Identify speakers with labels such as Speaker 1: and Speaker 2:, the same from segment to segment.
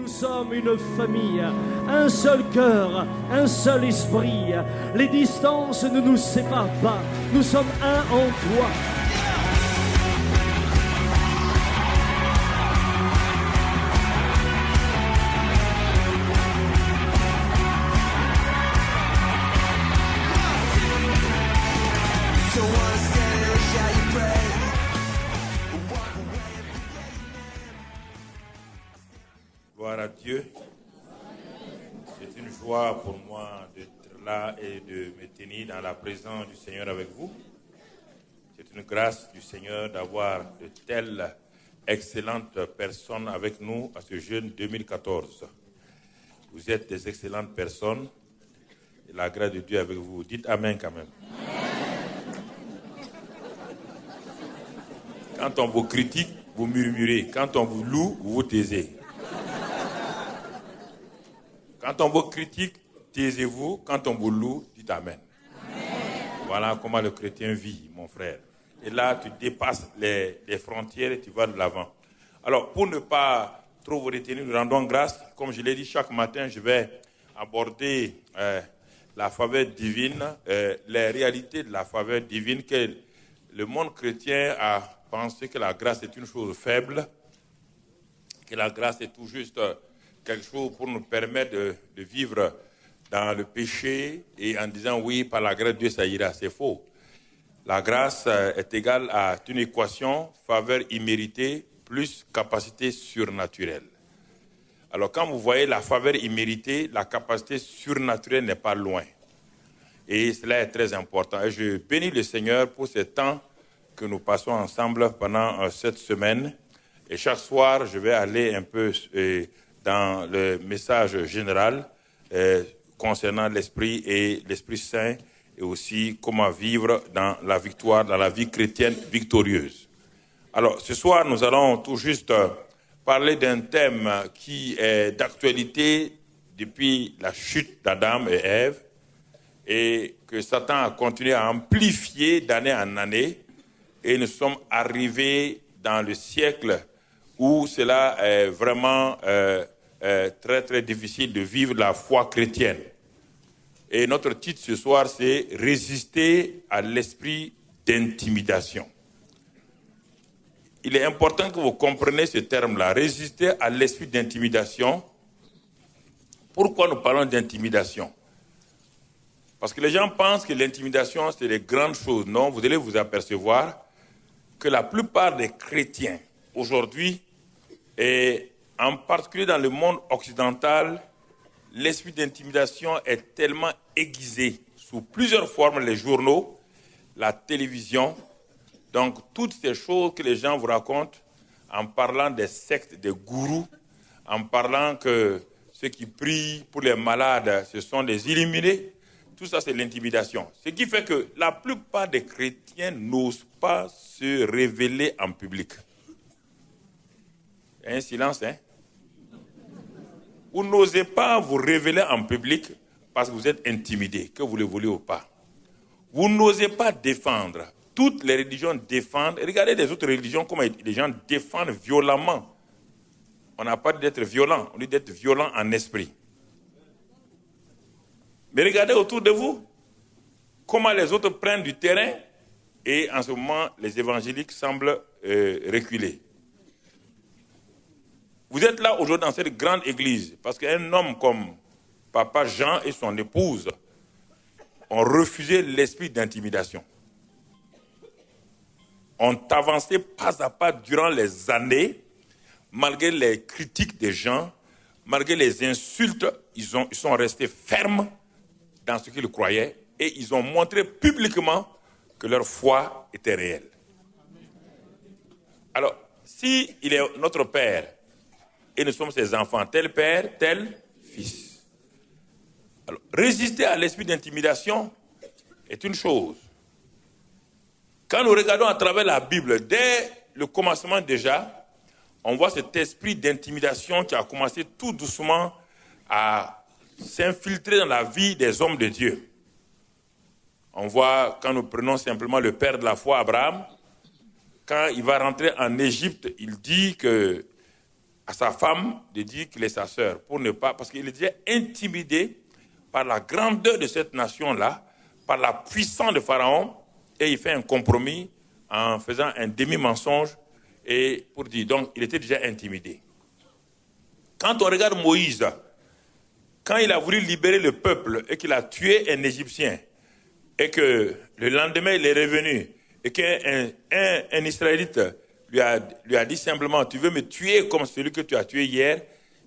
Speaker 1: Nous sommes une famille, un seul cœur, un seul esprit. Les distances ne nous séparent pas. Nous sommes un en toi.
Speaker 2: Gloire à Dieu. C'est une joie pour moi d'être là et de me tenir dans la présence du Seigneur avec vous. C'est une grâce du Seigneur d'avoir de telles excellentes personnes avec nous à ce jeûne 2014. Vous êtes des excellentes personnes et la grâce de Dieu avec vous. Dites Amen quand même. Quand on vous critique, vous murmurez. Quand on vous loue, vous vous taisez. Quand on vous critique, taisez-vous. Quand on vous loue, dites Amen. Amen. Voilà comment le chrétien vit, mon frère. Et là, tu dépasses les frontières et tu vas de l'avant. Alors, pour ne pas trop vous retenir, nous rendons grâce. Comme je l'ai dit, chaque matin, je vais aborder la faveur divine, les réalités de la faveur divine, que le monde chrétien a pensé que la grâce est une chose faible, que la grâce est tout juste quelque chose pour nous permettre de vivre dans le péché et en disant oui, par la grâce de Dieu, ça ira. C'est faux. La grâce est égale à une équation, faveur imméritée plus capacité surnaturelle. Alors quand vous voyez la faveur imméritée, la capacité surnaturelle n'est pas loin. Et cela est très important. Et je bénis le Seigneur pour ce temps que nous passons ensemble pendant cette semaine. Et chaque soir, je vais aller un peu dans le message général concernant l'Esprit et l'Esprit Saint et aussi comment vivre dans la victoire, dans la vie chrétienne victorieuse. Alors, ce soir, nous allons tout juste parler d'un thème qui est d'actualité depuis la chute d'Adam et Ève et que Satan a continué à amplifier d'année en année et nous sommes arrivés dans le siècle où cela est vraiment très très difficile de vivre la foi chrétienne. Et notre titre ce soir, c'est « Résister à l'esprit d'intimidation ». Il est important que vous compreniez ce terme-là, « résister à l'esprit d'intimidation ». Pourquoi nous parlons d'intimidation? Parce que les gens pensent que l'intimidation, c'est les grandes choses. Non, vous allez vous apercevoir que la plupart des chrétiens aujourd'hui, et en particulier dans le monde occidental, l'esprit d'intimidation est tellement aiguisé sous plusieurs formes, les journaux, la télévision, donc toutes ces choses que les gens vous racontent en parlant des sectes, des gourous, en parlant que ceux qui prient pour les malades, ce sont des illuminés, tout ça c'est l'intimidation. Ce qui fait que la plupart des chrétiens n'osent pas se révéler en public. Il y a un silence, hein? Vous n'osez pas vous révéler en public parce que vous êtes intimidé, que vous le voulez ou pas. Vous n'osez pas défendre. Toutes les religions défendent. Regardez les autres religions, comment les gens défendent violemment. On n'a pas dit d'être violent, on dit d'être violent en esprit. Mais regardez autour de vous, comment les autres prennent du terrain et en ce moment, les évangéliques semblent reculer. Vous êtes là aujourd'hui dans cette grande église parce qu'un homme comme Papa Jean et son épouse ont refusé l'esprit d'intimidation. Ont avancé pas à pas durant les années, malgré les critiques des gens, malgré les insultes, ils sont restés fermes dans ce qu'ils croyaient et ils ont montré publiquement que leur foi était réelle. Alors, si il est notre Père, et nous sommes ses enfants, tel père, tel fils. Alors, résister à l'esprit d'intimidation est une chose. Quand nous regardons à travers la Bible, dès le commencement déjà, on voit cet esprit d'intimidation qui a commencé tout doucement à s'infiltrer dans la vie des hommes de Dieu. On voit, quand nous prenons simplement le père de la foi, Abraham, quand il va rentrer en Égypte, il dit que à sa femme de dire qu'il est sa sœur, pour ne pas, parce qu'il est déjà intimidé par la grandeur de cette nation-là, par la puissance de Pharaon, et il fait un compromis en faisant un demi-mensonge, et pour dire, donc il était déjà intimidé. Quand on regarde Moïse, quand il a voulu libérer le peuple et qu'il a tué un Égyptien, et que le lendemain il est revenu, et qu'un Israélite lui a dit simplement, tu veux me tuer comme celui que tu as tué hier,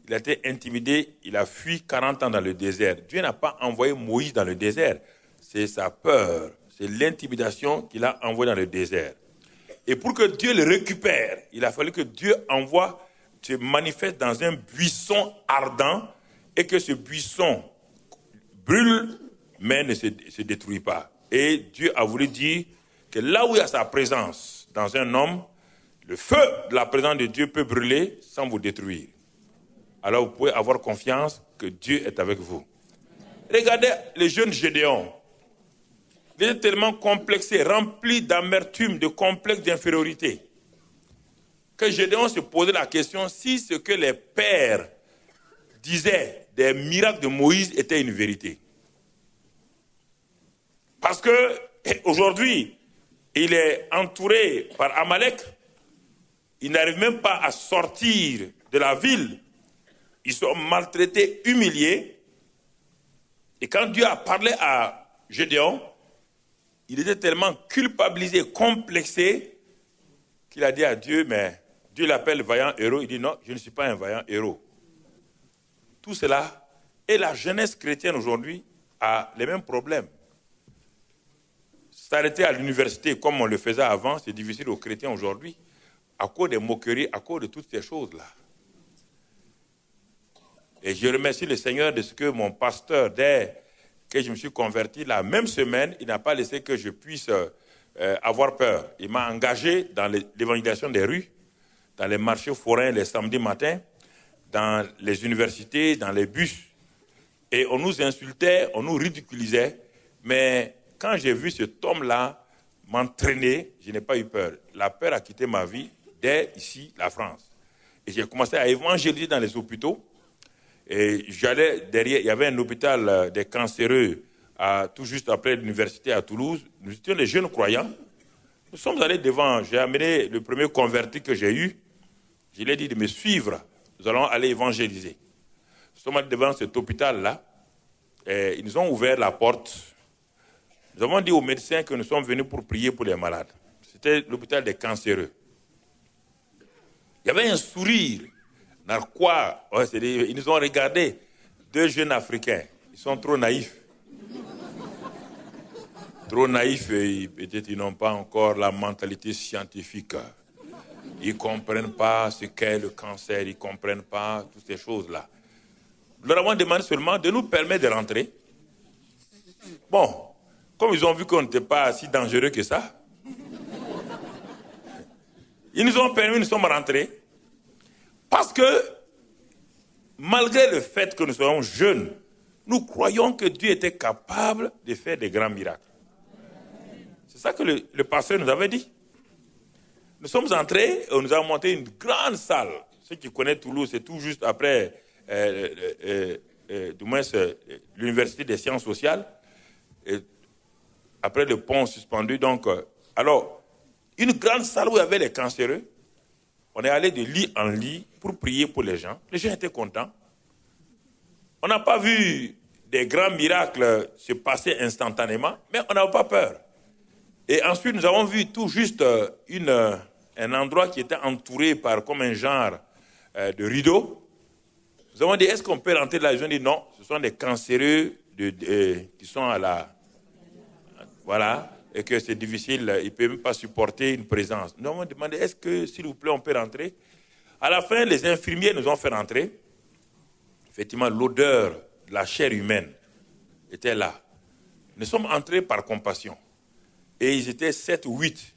Speaker 2: il a été intimidé, il a fui 40 ans dans le désert. Dieu n'a pas envoyé Moïse dans le désert, c'est sa peur, c'est l'intimidation qu'il a envoyé dans le désert. Et pour que Dieu le récupère, il a fallu que Dieu se manifeste dans un buisson ardent et que ce buisson brûle mais ne se détruit pas. Et Dieu a voulu dire que là où il y a sa présence dans un homme, le feu de la présence de Dieu peut brûler sans vous détruire. Alors vous pouvez avoir confiance que Dieu est avec vous. Regardez le jeune Gédéon. Il est tellement complexé, rempli d'amertume, de complexe d'infériorité, que Gédéon se posait la question si ce que les pères disaient des miracles de Moïse était une vérité. Parce que aujourd'hui, il est entouré par Amalek. Il n'arrive même pas à sortir de la ville. Ils sont maltraités, humiliés. Et quand Dieu a parlé à Gédéon, il était tellement culpabilisé, complexé, qu'il a dit à Dieu, mais Dieu l'appelle vaillant héros. Il dit non, je ne suis pas un vaillant héros. Tout cela, et la jeunesse chrétienne aujourd'hui a les mêmes problèmes. S'arrêter à l'université comme on le faisait avant, c'est difficile aux chrétiens aujourd'hui, à cause des moqueries, à cause de toutes ces choses-là. Et je remercie le Seigneur de ce que mon pasteur, dès que je me suis converti, la même semaine, il n'a pas laissé que je puisse avoir peur. Il m'a engagé dans l'évangélisation des rues, dans les marchés forains les samedis matins, dans les universités, dans les bus. Et on nous insultait, on nous ridiculisait, mais quand j'ai vu cet homme-là m'entraîner, je n'ai pas eu peur. La peur a quitté ma vie dès ici, la France. Et j'ai commencé à évangéliser dans les hôpitaux. Et j'allais derrière, il y avait un hôpital des cancéreux tout juste après l'université à Toulouse. Nous étions des jeunes croyants. Nous sommes allés devant, j'ai amené le premier converti que j'ai eu. Je lui ai dit de me suivre. Nous allons aller évangéliser. Nous sommes allés devant cet hôpital-là. Et ils nous ont ouvert la porte. Nous avons dit aux médecins que nous sommes venus pour prier pour les malades. C'était l'hôpital des cancéreux. Il y avait un sourire narquois. Ouais, ils nous ont regardé. Deux jeunes Africains. Ils sont trop naïfs. Trop naïfs et peut-être ils n'ont pas encore la mentalité scientifique. Ils ne comprennent pas ce qu'est le cancer. Ils ne comprennent pas toutes ces choses-là. Nous leur avons demandé seulement de nous permettre de rentrer. Bon. Comme ils ont vu qu'on n'était pas si dangereux que ça, ils nous ont permis, nous sommes rentrés. Parce que, malgré le fait que nous soyons jeunes, nous croyons que Dieu était capable de faire des grands miracles. C'est ça que le pasteur nous avait dit. Nous sommes entrés et on nous a monté une grande salle. Ceux qui connaissent Toulouse, c'est tout juste après, du moins, l'Université des sciences sociales. Et après le pont suspendu, donc, alors, une grande salle où il y avait les cancéreux. On est allé de lit en lit pour prier pour les gens. Les gens étaient contents. On n'a pas vu des grands miracles se passer instantanément, mais on n'a pas peur. Et ensuite, nous avons vu tout juste un endroit qui était entouré par comme un genre de rideau. Nous avons dit, est-ce qu'on peut rentrer là? Ils ont dit non, ce sont des cancéreux qui sont à la... Voilà, et que c'est difficile, ils ne peuvent même pas supporter une présence. Nous avons demandé, est-ce que, s'il vous plaît, on peut rentrer? À la fin, les infirmiers nous ont fait rentrer. Effectivement, l'odeur de la chair humaine était là. Nous sommes entrés par compassion. Et ils étaient 7 ou 8.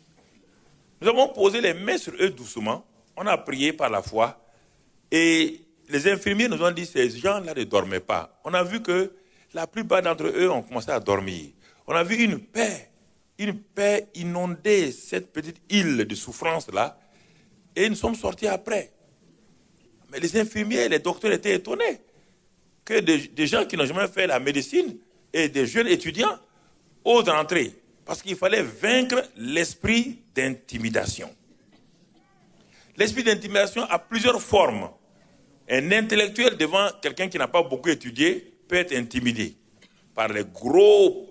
Speaker 2: Nous avons posé les mains sur eux doucement. On a prié par la foi. Et les infirmiers nous ont dit, ces gens-là ne dormaient pas. On a vu que la plupart d'entre eux ont commencé à dormir. On a vu une paix inonder cette petite île de souffrance-là. Et nous sommes sortis après. Mais les infirmiers, les docteurs étaient étonnés que des gens qui n'ont jamais fait la médecine et des jeunes étudiants osent entrer. Parce qu'il fallait vaincre l'esprit d'intimidation. L'esprit d'intimidation a plusieurs formes. Un intellectuel devant quelqu'un qui n'a pas beaucoup étudié peut être intimidé par les gros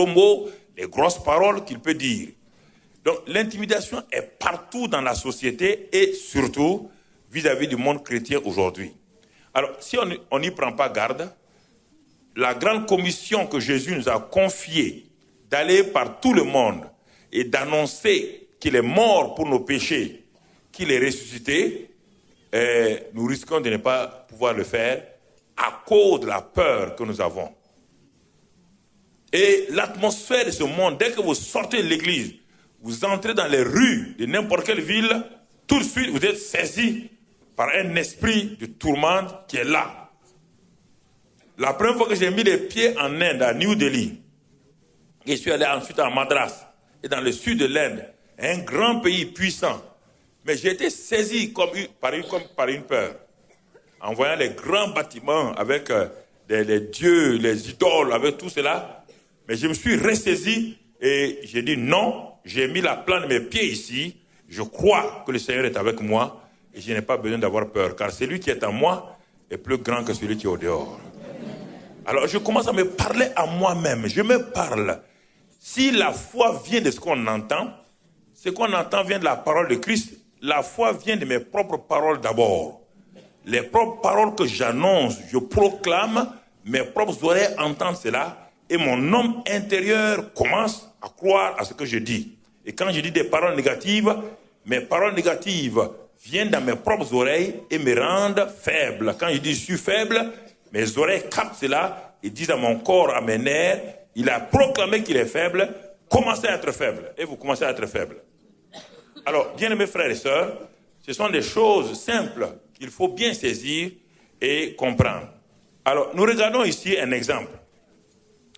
Speaker 2: mots, les grosses paroles qu'il peut dire. Donc l'intimidation est partout dans la société et surtout vis-à-vis du monde chrétien aujourd'hui. Alors si on n'y prend pas garde, la grande commission que Jésus nous a confiée d'aller par tout le monde et d'annoncer qu'il est mort pour nos péchés, qu'il est ressuscité, nous risquons de ne pas pouvoir le faire à cause de la peur que nous avons. Et l'atmosphère de ce monde, dès que vous sortez de l'église, vous entrez dans les rues de n'importe quelle ville, tout de suite vous êtes saisi par un esprit de tourmente qui est là. La première fois que j'ai mis les pieds en Inde, à New Delhi, et je suis allé ensuite à Madras, et dans le sud de l'Inde, un grand pays puissant, mais j'ai été saisi comme par une peur. En voyant les grands bâtiments avec les dieux, les idoles, avec tout cela, mais je me suis ressaisi et j'ai dit non, j'ai mis la plante de mes pieds ici, je crois que le Seigneur est avec moi et je n'ai pas besoin d'avoir peur, car celui qui est en moi est plus grand que celui qui est au dehors. Alors je commence à me parler à moi-même, je me parle. Si la foi vient de ce qu'on entend vient de la parole de Christ, la foi vient de mes propres paroles d'abord. Les propres paroles que j'annonce, je proclame, mes propres oreilles entendent cela et mon homme intérieur commence à croire à ce que je dis. Et quand je dis des paroles négatives, mes paroles négatives viennent dans mes propres oreilles et me rendent faible. Quand je dis je suis faible, mes oreilles captent cela et disent à mon corps, à mes nerfs, il a proclamé qu'il est faible, commencez à être faible. Et vous commencez à être faible. Alors, bien-aimés frères et sœurs, ce sont des choses simples qu'il faut bien saisir et comprendre. Alors, nous regardons ici un exemple.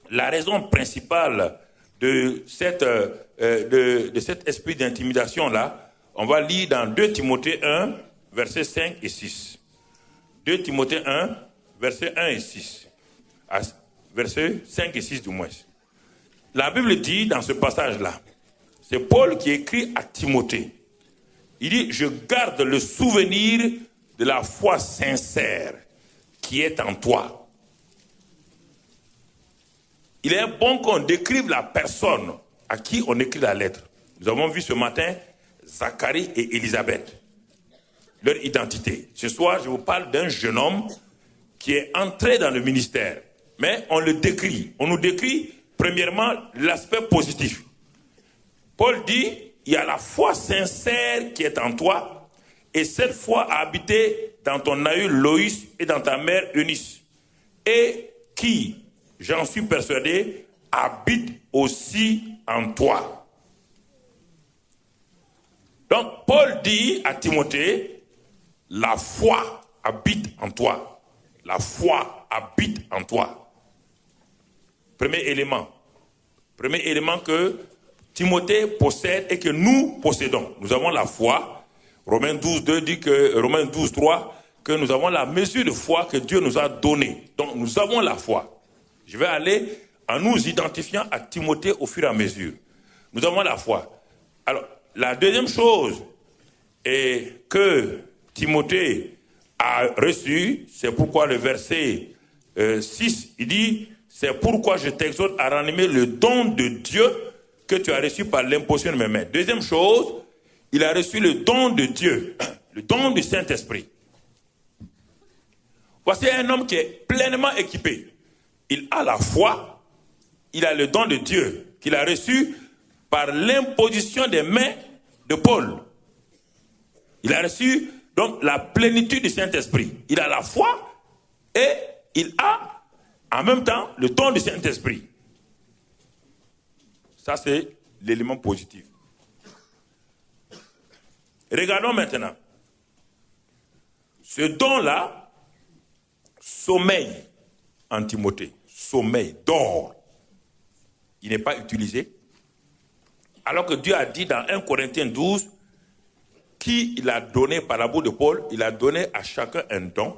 Speaker 2: La raison principale de cet esprit d'intimidation-là, on va lire dans 2 Timothée 1, versets 5 et 6. 2 Timothée 1, versets 1 et 6. Versets 5 et 6 du moins. La Bible dit dans ce passage-là, c'est Paul qui écrit à Timothée. Il dit, je garde le souvenir de la foi sincère qui est en toi. Il est bon qu'on décrive la personne à qui on écrit la lettre. Nous avons vu ce matin Zacharie et Élisabeth, leur identité. Ce soir, je vous parle d'un jeune homme qui est entré dans le ministère. Mais on le décrit. On nous décrit, premièrement, l'aspect positif. Paul dit, il y a la foi sincère qui est en toi, et cette foi a habité dans ton aïeul Loïs et dans ta mère Eunice, et qui, j'en suis persuadé, habite aussi en toi. Donc, Paul dit à Timothée, la foi habite en toi. La foi habite en toi. Premier élément que Timothée possède et que nous possédons. Nous avons la foi. Romains 12, 3, que nous avons la mesure de foi que Dieu nous a donnée. Donc nous avons la foi. Je vais aller en nous identifiant à Timothée au fur et à mesure. Nous avons la foi. Alors, la deuxième chose est que Timothée a reçu, c'est pourquoi le verset 6, il dit, c'est pourquoi je t'exhorte à ranimer le don de Dieu que tu as reçu par l'imposition de mes mains. Deuxième chose, il a reçu le don de Dieu, le don du Saint-Esprit. Voici un homme qui est pleinement équipé. Il a la foi, il a le don de Dieu qu'il a reçu par l'imposition des mains de Paul. Il a reçu donc la plénitude du Saint-Esprit. Il a la foi et il a en même temps le don du Saint-Esprit. Ça, c'est l'élément positif. Regardons maintenant. Ce don-là sommeille en Timothée. Sommeille, dort. Il n'est pas utilisé. Alors que Dieu a dit dans 1 Corinthiens 12, qui il a donné par la bouche de Paul, il a donné à chacun un don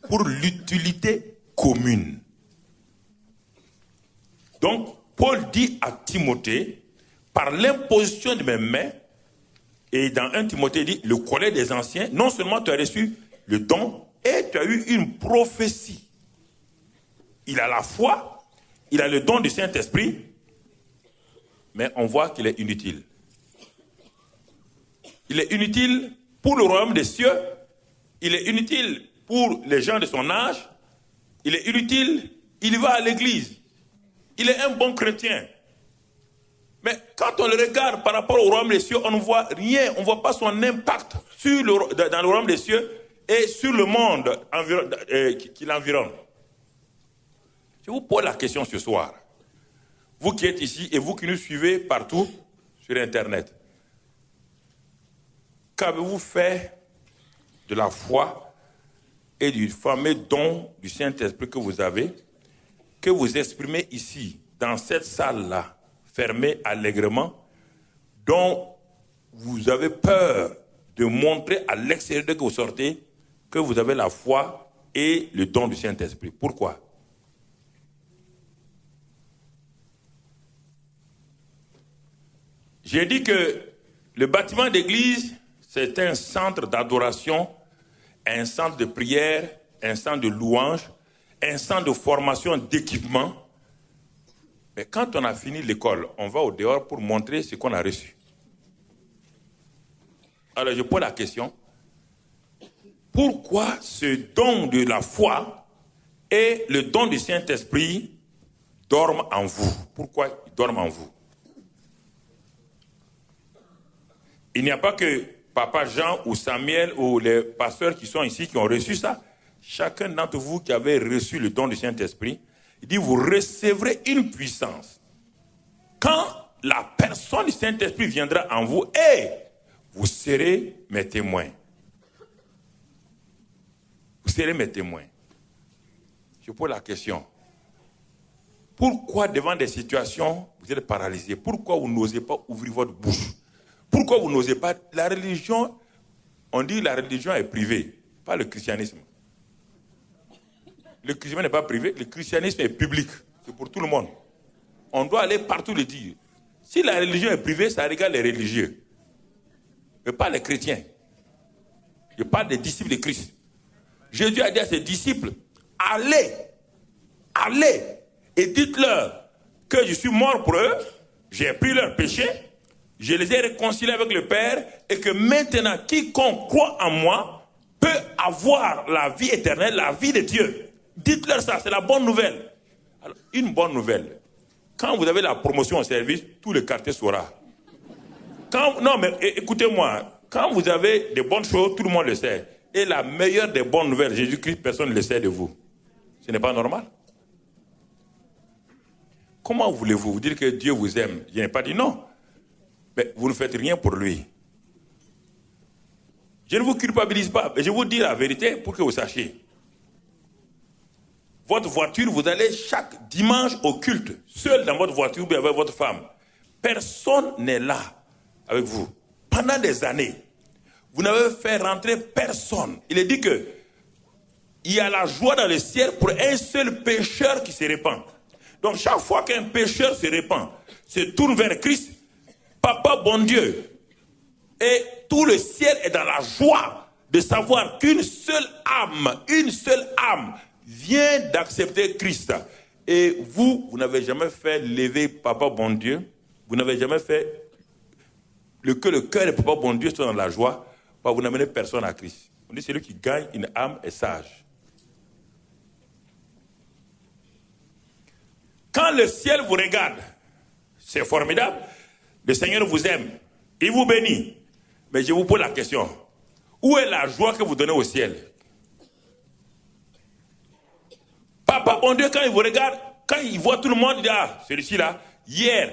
Speaker 2: pour l'utilité commune. Donc, Paul dit à Timothée, par l'imposition de mes mains, et dans 1 Timothée, il dit, le collège des anciens, non seulement tu as reçu le don, et tu as eu une prophétie. Il a la foi, il a le don du Saint-Esprit, mais on voit qu'il est inutile. Il est inutile pour le royaume des cieux, il est inutile pour les gens de son âge, il est inutile, il va à l'église, il est un bon chrétien. Mais quand on le regarde par rapport au royaume des cieux, on ne voit rien, on ne voit pas son impact dans le royaume des cieux et sur le monde qui l'environne. Je vous pose la question ce soir. Vous qui êtes ici et vous qui nous suivez partout sur Internet. Qu'avez-vous fait de la foi et du fameux don du Saint-Esprit que vous avez, que vous exprimez ici, dans cette salle-là, fermée allègrement, dont vous avez peur de montrer à l'extérieur dès que vous sortez que vous avez la foi et le don du Saint-Esprit. Pourquoi? J'ai dit que le bâtiment d'église, c'est un centre d'adoration, un centre de prière, un centre de louange, un centre de formation, d'équipement. Mais quand on a fini l'école, on va au dehors pour montrer ce qu'on a reçu. Alors je pose la question, pourquoi ce don de la foi et le don du Saint-Esprit dorment en vous? Pourquoi ils dorment en vous? Il n'y a pas que Papa Jean ou Samuel ou les pasteurs qui sont ici qui ont reçu ça. Chacun d'entre vous qui avez reçu le don du Saint-Esprit, il dit, vous recevrez une puissance. Quand la personne du Saint-Esprit viendra en vous, et vous serez mes témoins. Vous serez mes témoins. Je pose la question. Pourquoi devant des situations, vous êtes paralysés? Pourquoi vous n'osez pas ouvrir votre bouche? Pourquoi vous n'osez pas? La religion, on dit la religion est privée, pas le christianisme. Le christianisme n'est pas privé, le christianisme est public. C'est pour tout le monde. On doit aller partout le dire. Si la religion est privée, ça regarde les religieux. Mais pas les chrétiens. Je parle des disciples de Christ. Jésus a dit à ses disciples, allez et dites-leur que je suis mort pour eux, j'ai pris leurs péchés, je les ai réconciliés avec le Père et que maintenant, quiconque croit en moi peut avoir la vie éternelle, la vie de Dieu. Dites-leur ça, c'est la bonne nouvelle. Alors, une bonne nouvelle. Quand vous avez la promotion au service, tout le quartier saura. Non, mais écoutez-moi. Quand vous avez des bonnes choses, tout le monde le sait. Et la meilleure des bonnes nouvelles, Jésus-Christ, personne ne le sait de vous. Ce n'est pas normal. Comment voulez-vous vous dire que Dieu vous aime? Je n'ai pas dit non. Mais vous ne faites rien pour lui. Je ne vous culpabilise pas, mais je vous dis la vérité pour que vous sachiez. Votre voiture, vous allez chaque dimanche au culte, seul dans votre voiture ou avec votre femme. Personne n'est là avec vous. Pendant des années, vous n'avez fait rentrer personne. Il est dit que il y a la joie dans le ciel pour un seul pécheur qui se répand. Donc chaque fois qu'un pécheur se répand, se tourne vers Christ, Papa bon Dieu, et tout le ciel est dans la joie de savoir qu'une seule âme vient d'accepter Christ. Et vous n'avez jamais fait lever Papa bon Dieu, vous n'avez jamais fait que le cœur de Papa bon Dieu soit dans la joie, vous n'amenez personne à Christ. On dit celui qui gagne une âme est sage. Quand le ciel vous regarde, c'est formidable. Le Seigneur vous aime, il vous bénit. Mais je vous pose la question, où est la joie que vous donnez au ciel? Papa, bon Dieu, quand il vous regarde, quand il voit tout le monde, il dit, ah, celui-ci là, hier,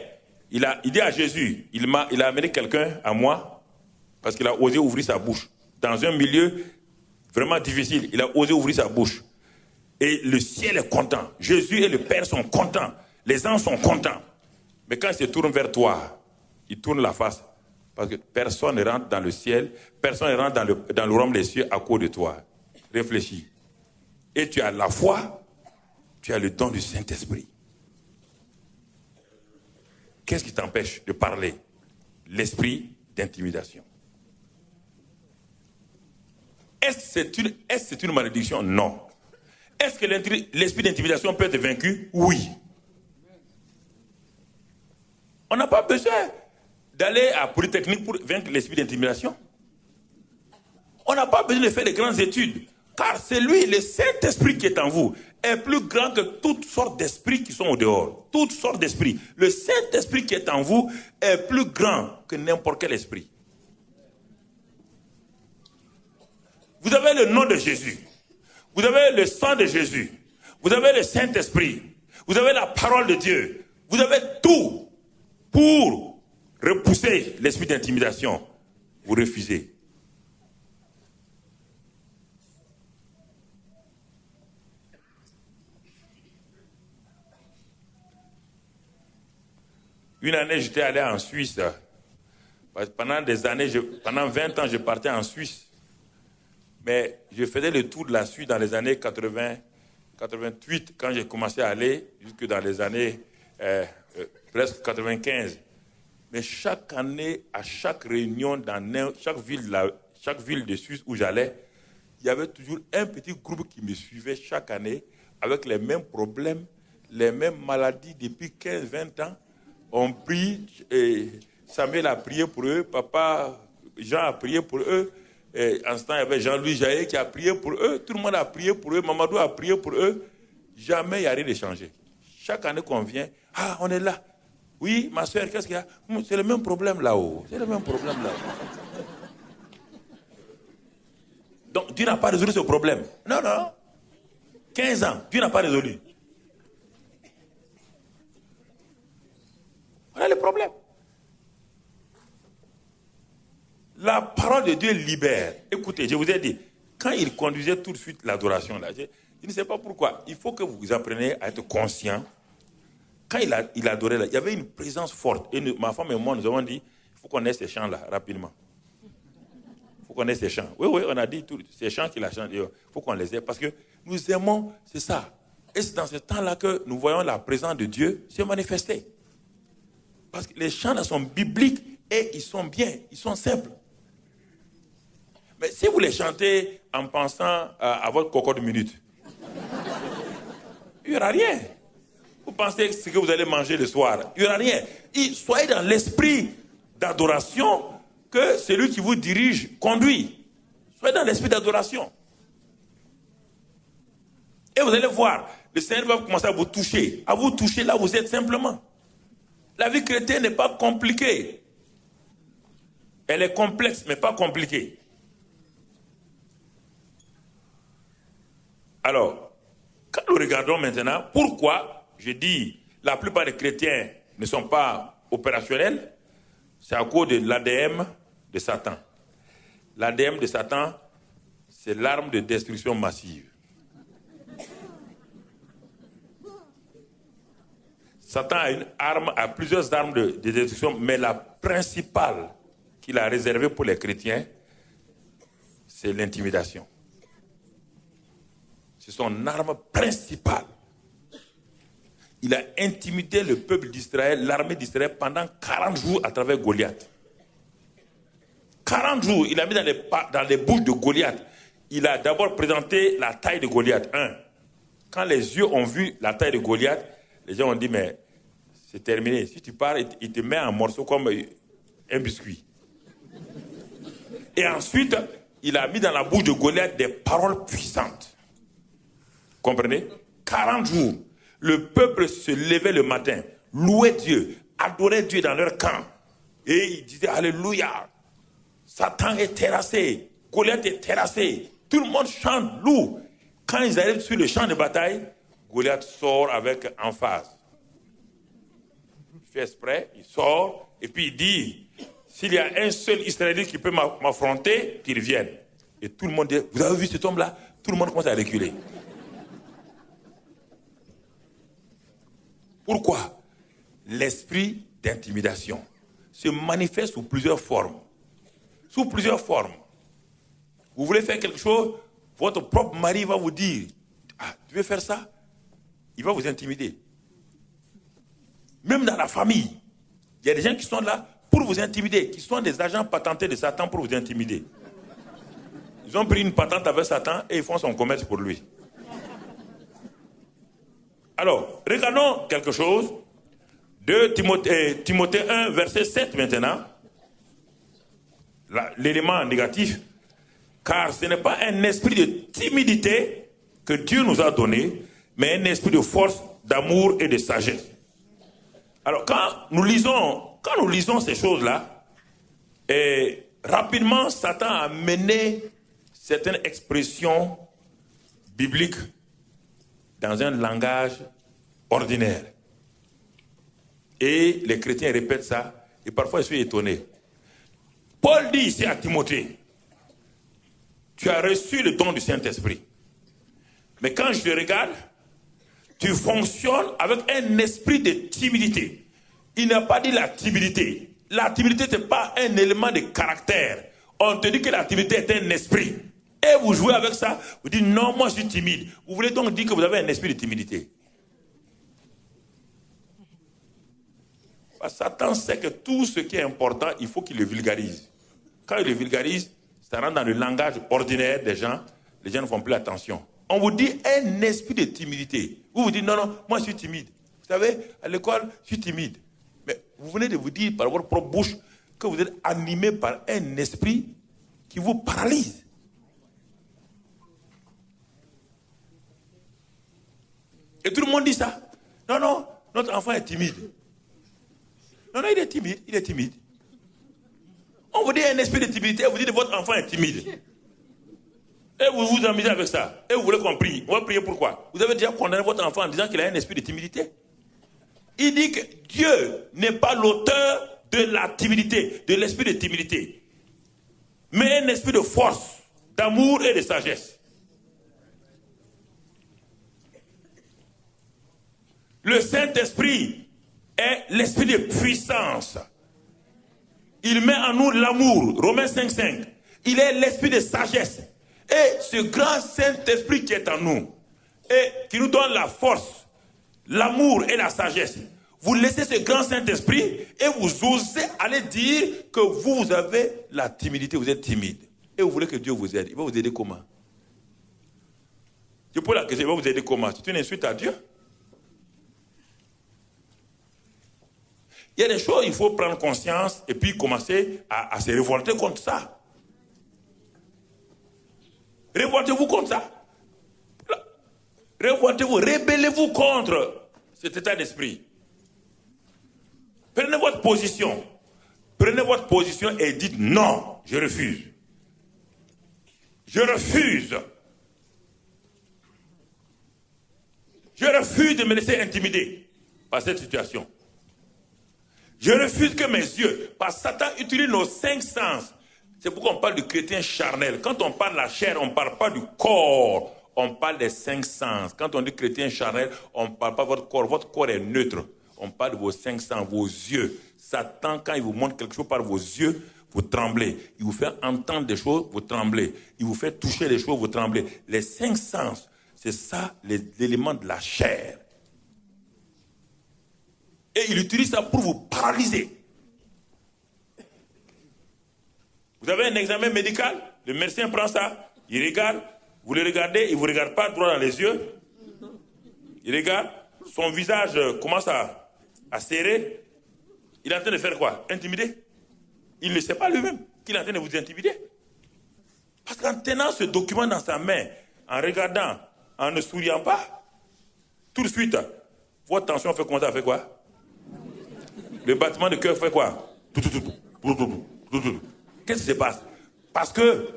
Speaker 2: il dit à Jésus, il a amené quelqu'un à moi, parce qu'il a osé ouvrir sa bouche. Dans un milieu vraiment difficile, il a osé ouvrir sa bouche. Et le ciel est content. Jésus et le Père sont contents. Les anges sont contents. Mais quand il se tourne vers toi, il tourne la face. Parce que personne ne rentre dans le ciel, personne ne rentre dans le royaume des cieux à cause de toi. Réfléchis. Et tu as la foi, tu as le don du Saint-Esprit. Qu'est-ce qui t'empêche de parler? L'esprit d'intimidation. Est-ce que c'est une malédiction? Non. Est-ce que l'esprit d'intimidation peut être vaincu? Oui. On n'a pas besoin d'aller à Polytechnique pour vaincre l'esprit d'intimidation. On n'a pas besoin de faire de grandes études. Car c'est lui, le Saint-Esprit qui est en vous, est plus grand que toutes sortes d'esprits qui sont au dehors. Toutes sortes d'esprits. Le Saint-Esprit qui est en vous est plus grand que n'importe quel esprit. Vous avez le nom de Jésus. Vous avez le sang de Jésus. Vous avez le Saint-Esprit. Vous avez la parole de Dieu. Vous avez tout pour repousser l'esprit d'intimidation. Vous refusez. Une année, j'étais allé en Suisse. Pendant des années, pendant 20 ans, je partais en Suisse. Mais je faisais le tour de la Suisse dans les années 80, 88, quand j'ai commencé à aller, jusque dans les années presque 95. Mais chaque année, à chaque réunion, dans chaque ville de Suisse où j'allais, il y avait toujours un petit groupe qui me suivait chaque année, avec les mêmes problèmes, les mêmes maladies depuis 15-20 ans. On prie, et Samuel a prié pour eux, papa Jean a prié pour eux, et en ce temps il y avait Jean-Louis Jaillet qui a prié pour eux, tout le monde a prié pour eux, Mamadou a prié pour eux. Jamais il n'y a rien de changé. Chaque année qu'on vient, on est là. Oui, ma soeur, qu'est-ce qu'il y a? C'est le même problème là-haut. C'est le même problème là-haut. Donc Dieu n'a pas résolu ce problème. Non, non. 15 ans, Dieu n'a pas résolu. Voilà le problème. La parole de Dieu libère. Écoutez, je vous ai dit, quand il conduisait tout de suite l'adoration, là, je ne sais pas pourquoi. Il faut que vous appreniez à être conscient. Quand il adorait, là, il y avait une présence forte. Et ma femme et moi, nous avons dit, il faut qu'on ait ces chants-là, rapidement. Il faut qu'on ait ces chants. Oui, on a dit, ces chants qu'il a chantés, il faut qu'on les ait. Parce que nous aimons, c'est ça. Et c'est dans ce temps-là que nous voyons la présence de Dieu se manifester. Parce que les chants là sont bibliques et ils sont bien, ils sont simples. Mais si vous les chantez en pensant à votre cocotte de minute, il n'y aura rien. Vous pensez que ce que vous allez manger le soir, il n'y aura rien. Soyez dans l'esprit d'adoration que celui qui vous dirige conduit. Soyez dans l'esprit d'adoration. Et vous allez voir, le Seigneur va commencer à vous toucher là où vous êtes simplement. La vie chrétienne n'est pas compliquée. Elle est complexe, mais pas compliquée. Alors, quand nous regardons maintenant, pourquoi, je dis, la plupart des chrétiens ne sont pas opérationnels, c'est à cause de l'ADM de Satan. L'ADM de Satan, c'est l'arme de destruction massive. Satan a plusieurs armes de destruction, mais la principale qu'il a réservée pour les chrétiens, c'est l'intimidation. C'est son arme principale. Il a intimidé le peuple d'Israël, l'armée d'Israël, pendant 40 jours à travers Goliath. 40 jours, il a mis dans les bouches de Goliath. Il a d'abord présenté la taille de Goliath. Quand les yeux ont vu la taille de Goliath, les gens ont dit, mais c'est terminé. Si tu pars, il te met en morceaux comme un biscuit. Et ensuite, il a mis dans la bouche de Goliath des paroles puissantes. Comprenez? 40 jours. Le peuple se levait le matin, louait Dieu, adorait Dieu dans leur camp. Et il disait, alléluia. Satan est terrassé. Goliath est terrassé. Tout le monde chante, loue. Quand ils arrivent sur le champ de bataille, Goliath sort avec emphase. Il fait exprès, il sort, et puis il dit, s'il y a un seul Israélite qui peut m'affronter, qu'il vienne. Et tout le monde dit, vous avez vu cet homme-là? Tout le monde commence à reculer. Pourquoi? L'esprit d'intimidation. se manifeste sous plusieurs formes. Sous plusieurs formes. Vous voulez faire quelque chose, votre propre mari va vous dire, ah, tu veux faire ça? Il va vous intimider. Même dans la famille, il y a des gens qui sont là pour vous intimider, qui sont des agents patentés de Satan pour vous intimider. Ils ont pris une patente avec Satan et ils font son commerce pour lui. Alors, regardons quelque chose de Timothée 1, verset 7 maintenant. L'élément négatif. Car ce n'est pas un esprit de timidité que Dieu nous a donné, mais un esprit de force, d'amour et de sagesse. Alors, quand nous lisons ces choses-là, rapidement, Satan a mené certaines expressions bibliques dans un langage ordinaire. Et les chrétiens répètent ça, et parfois je suis étonné. Paul dit ici à Timothée, tu as reçu le don du Saint-Esprit. Mais quand je te regarde, tu fonctionnes avec un esprit de timidité. Il n'a pas dit la timidité. La timidité, ce n'est pas un élément de caractère. On te dit que la timidité est un esprit. Et vous jouez avec ça, vous dites non, moi je suis timide. Vous voulez donc dire que vous avez un esprit de timidité. Satan sait que tout ce qui est important, il faut qu'il le vulgarise. Quand il le vulgarise, ça rentre dans le langage ordinaire des gens, les gens ne font plus attention. On vous dit un esprit de timidité. Vous vous dites non, non, moi je suis timide. Vous savez, à l'école, je suis timide. Mais vous venez de vous dire par votre propre bouche que vous êtes animé par un esprit qui vous paralyse. Et tout le monde dit ça. Non, non, notre enfant est timide. Non, non, il est timide, il est timide. On vous dit un esprit de timidité, vous dites que votre enfant est timide. Et vous vous amusez avec ça. Et vous voulez qu'on prie. On va prier pourquoi? Vous avez déjà condamné votre enfant en disant qu'il a un esprit de timidité. Il dit que Dieu n'est pas l'auteur de la timidité, de l'esprit de timidité, mais un esprit de force, d'amour et de sagesse. Le Saint-Esprit est l'esprit de puissance. Il met en nous l'amour, Romains 5,5. Il est l'esprit de sagesse. Et ce grand Saint-Esprit qui est en nous, et qui nous donne la force, l'amour et la sagesse, vous laissez ce grand Saint-Esprit et vous osez aller dire que vous avez la timidité, vous êtes timide. Et vous voulez que Dieu vous aide. Il va vous aider comment? Je pose la question, il va vous aider comment? C'est une insulte à Dieu? Il y a des choses, il faut prendre conscience et puis commencer à se révolter contre ça. Révoltez-vous contre ça. Révoltez-vous, rébellez-vous contre cet état d'esprit. Prenez votre position. Prenez votre position et dites non, je refuse. Je refuse. Je refuse de me laisser intimider par cette situation. Je refuse que mes yeux, parce que Satan utilise nos 5 sens. C'est pourquoi on parle du chrétien charnel. Quand on parle de la chair, on ne parle pas du corps. On parle des 5 sens. Quand on dit chrétien charnel, on ne parle pas de votre corps. Votre corps est neutre. On parle de vos 5 sens, vos yeux. Satan, quand il vous montre quelque chose par vos yeux, vous tremblez. Il vous fait entendre des choses, vous tremblez. Il vous fait toucher des choses, vous tremblez. Les 5 sens, c'est ça l'élément de la chair. Et il utilise ça pour vous paralyser. Vous avez un examen médical, le médecin prend ça, il regarde, vous le regardez, il ne vous regarde pas droit dans les yeux. Il regarde, son visage commence à serrer. Il est en train de faire quoi? Intimider? Il ne sait pas lui-même qu'il est en train de vous intimider. Parce qu'en tenant ce document dans sa main, en regardant, en ne souriant pas, tout de suite, votre tension fait commencer à faire quoi? Le battement de cœur fait quoi? Qu'est-ce qui se passe? Parce que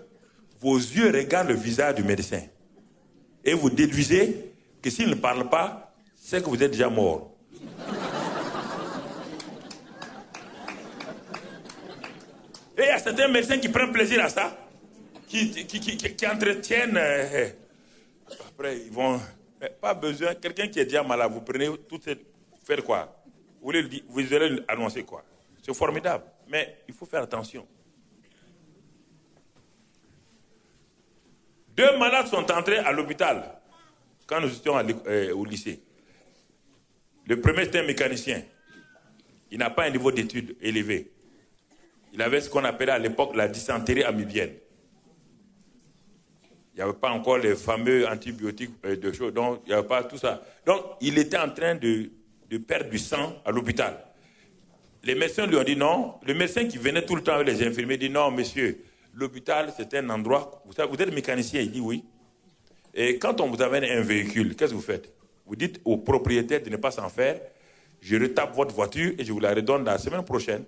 Speaker 2: vos yeux regardent le visage du médecin. Et vous déduisez que s'il ne parle pas, c'est que vous êtes déjà mort. Et il y a certains médecins qui prennent plaisir à ça, qui entretiennent. Après, ils vont. Pas besoin. Quelqu'un qui est déjà malade, vous prenez tout cette. Faire quoi? Vous allez annoncer quoi? C'est formidable. Mais il faut faire attention. 2 malades sont entrés à l'hôpital quand nous étions au lycée. Le premier, c'était un mécanicien. Il n'a pas un niveau d'études élevé. Il avait ce qu'on appelait à l'époque la dysenterie amibienne. Il n'y avait pas encore les fameux antibiotiques de choses, donc il n'y avait pas tout ça. Donc, il était en train de perdre du sang à l'hôpital. Les médecins lui ont dit non. Le médecin qui venait tout le temps avec les infirmiers dit non, monsieur, l'hôpital, c'est un endroit... Vous êtes mécanicien? Il dit oui. Et quand on vous amène un véhicule, qu'est-ce que vous faites? Vous dites au propriétaire de ne pas s'en faire. Je retape votre voiture et je vous la redonne la semaine prochaine.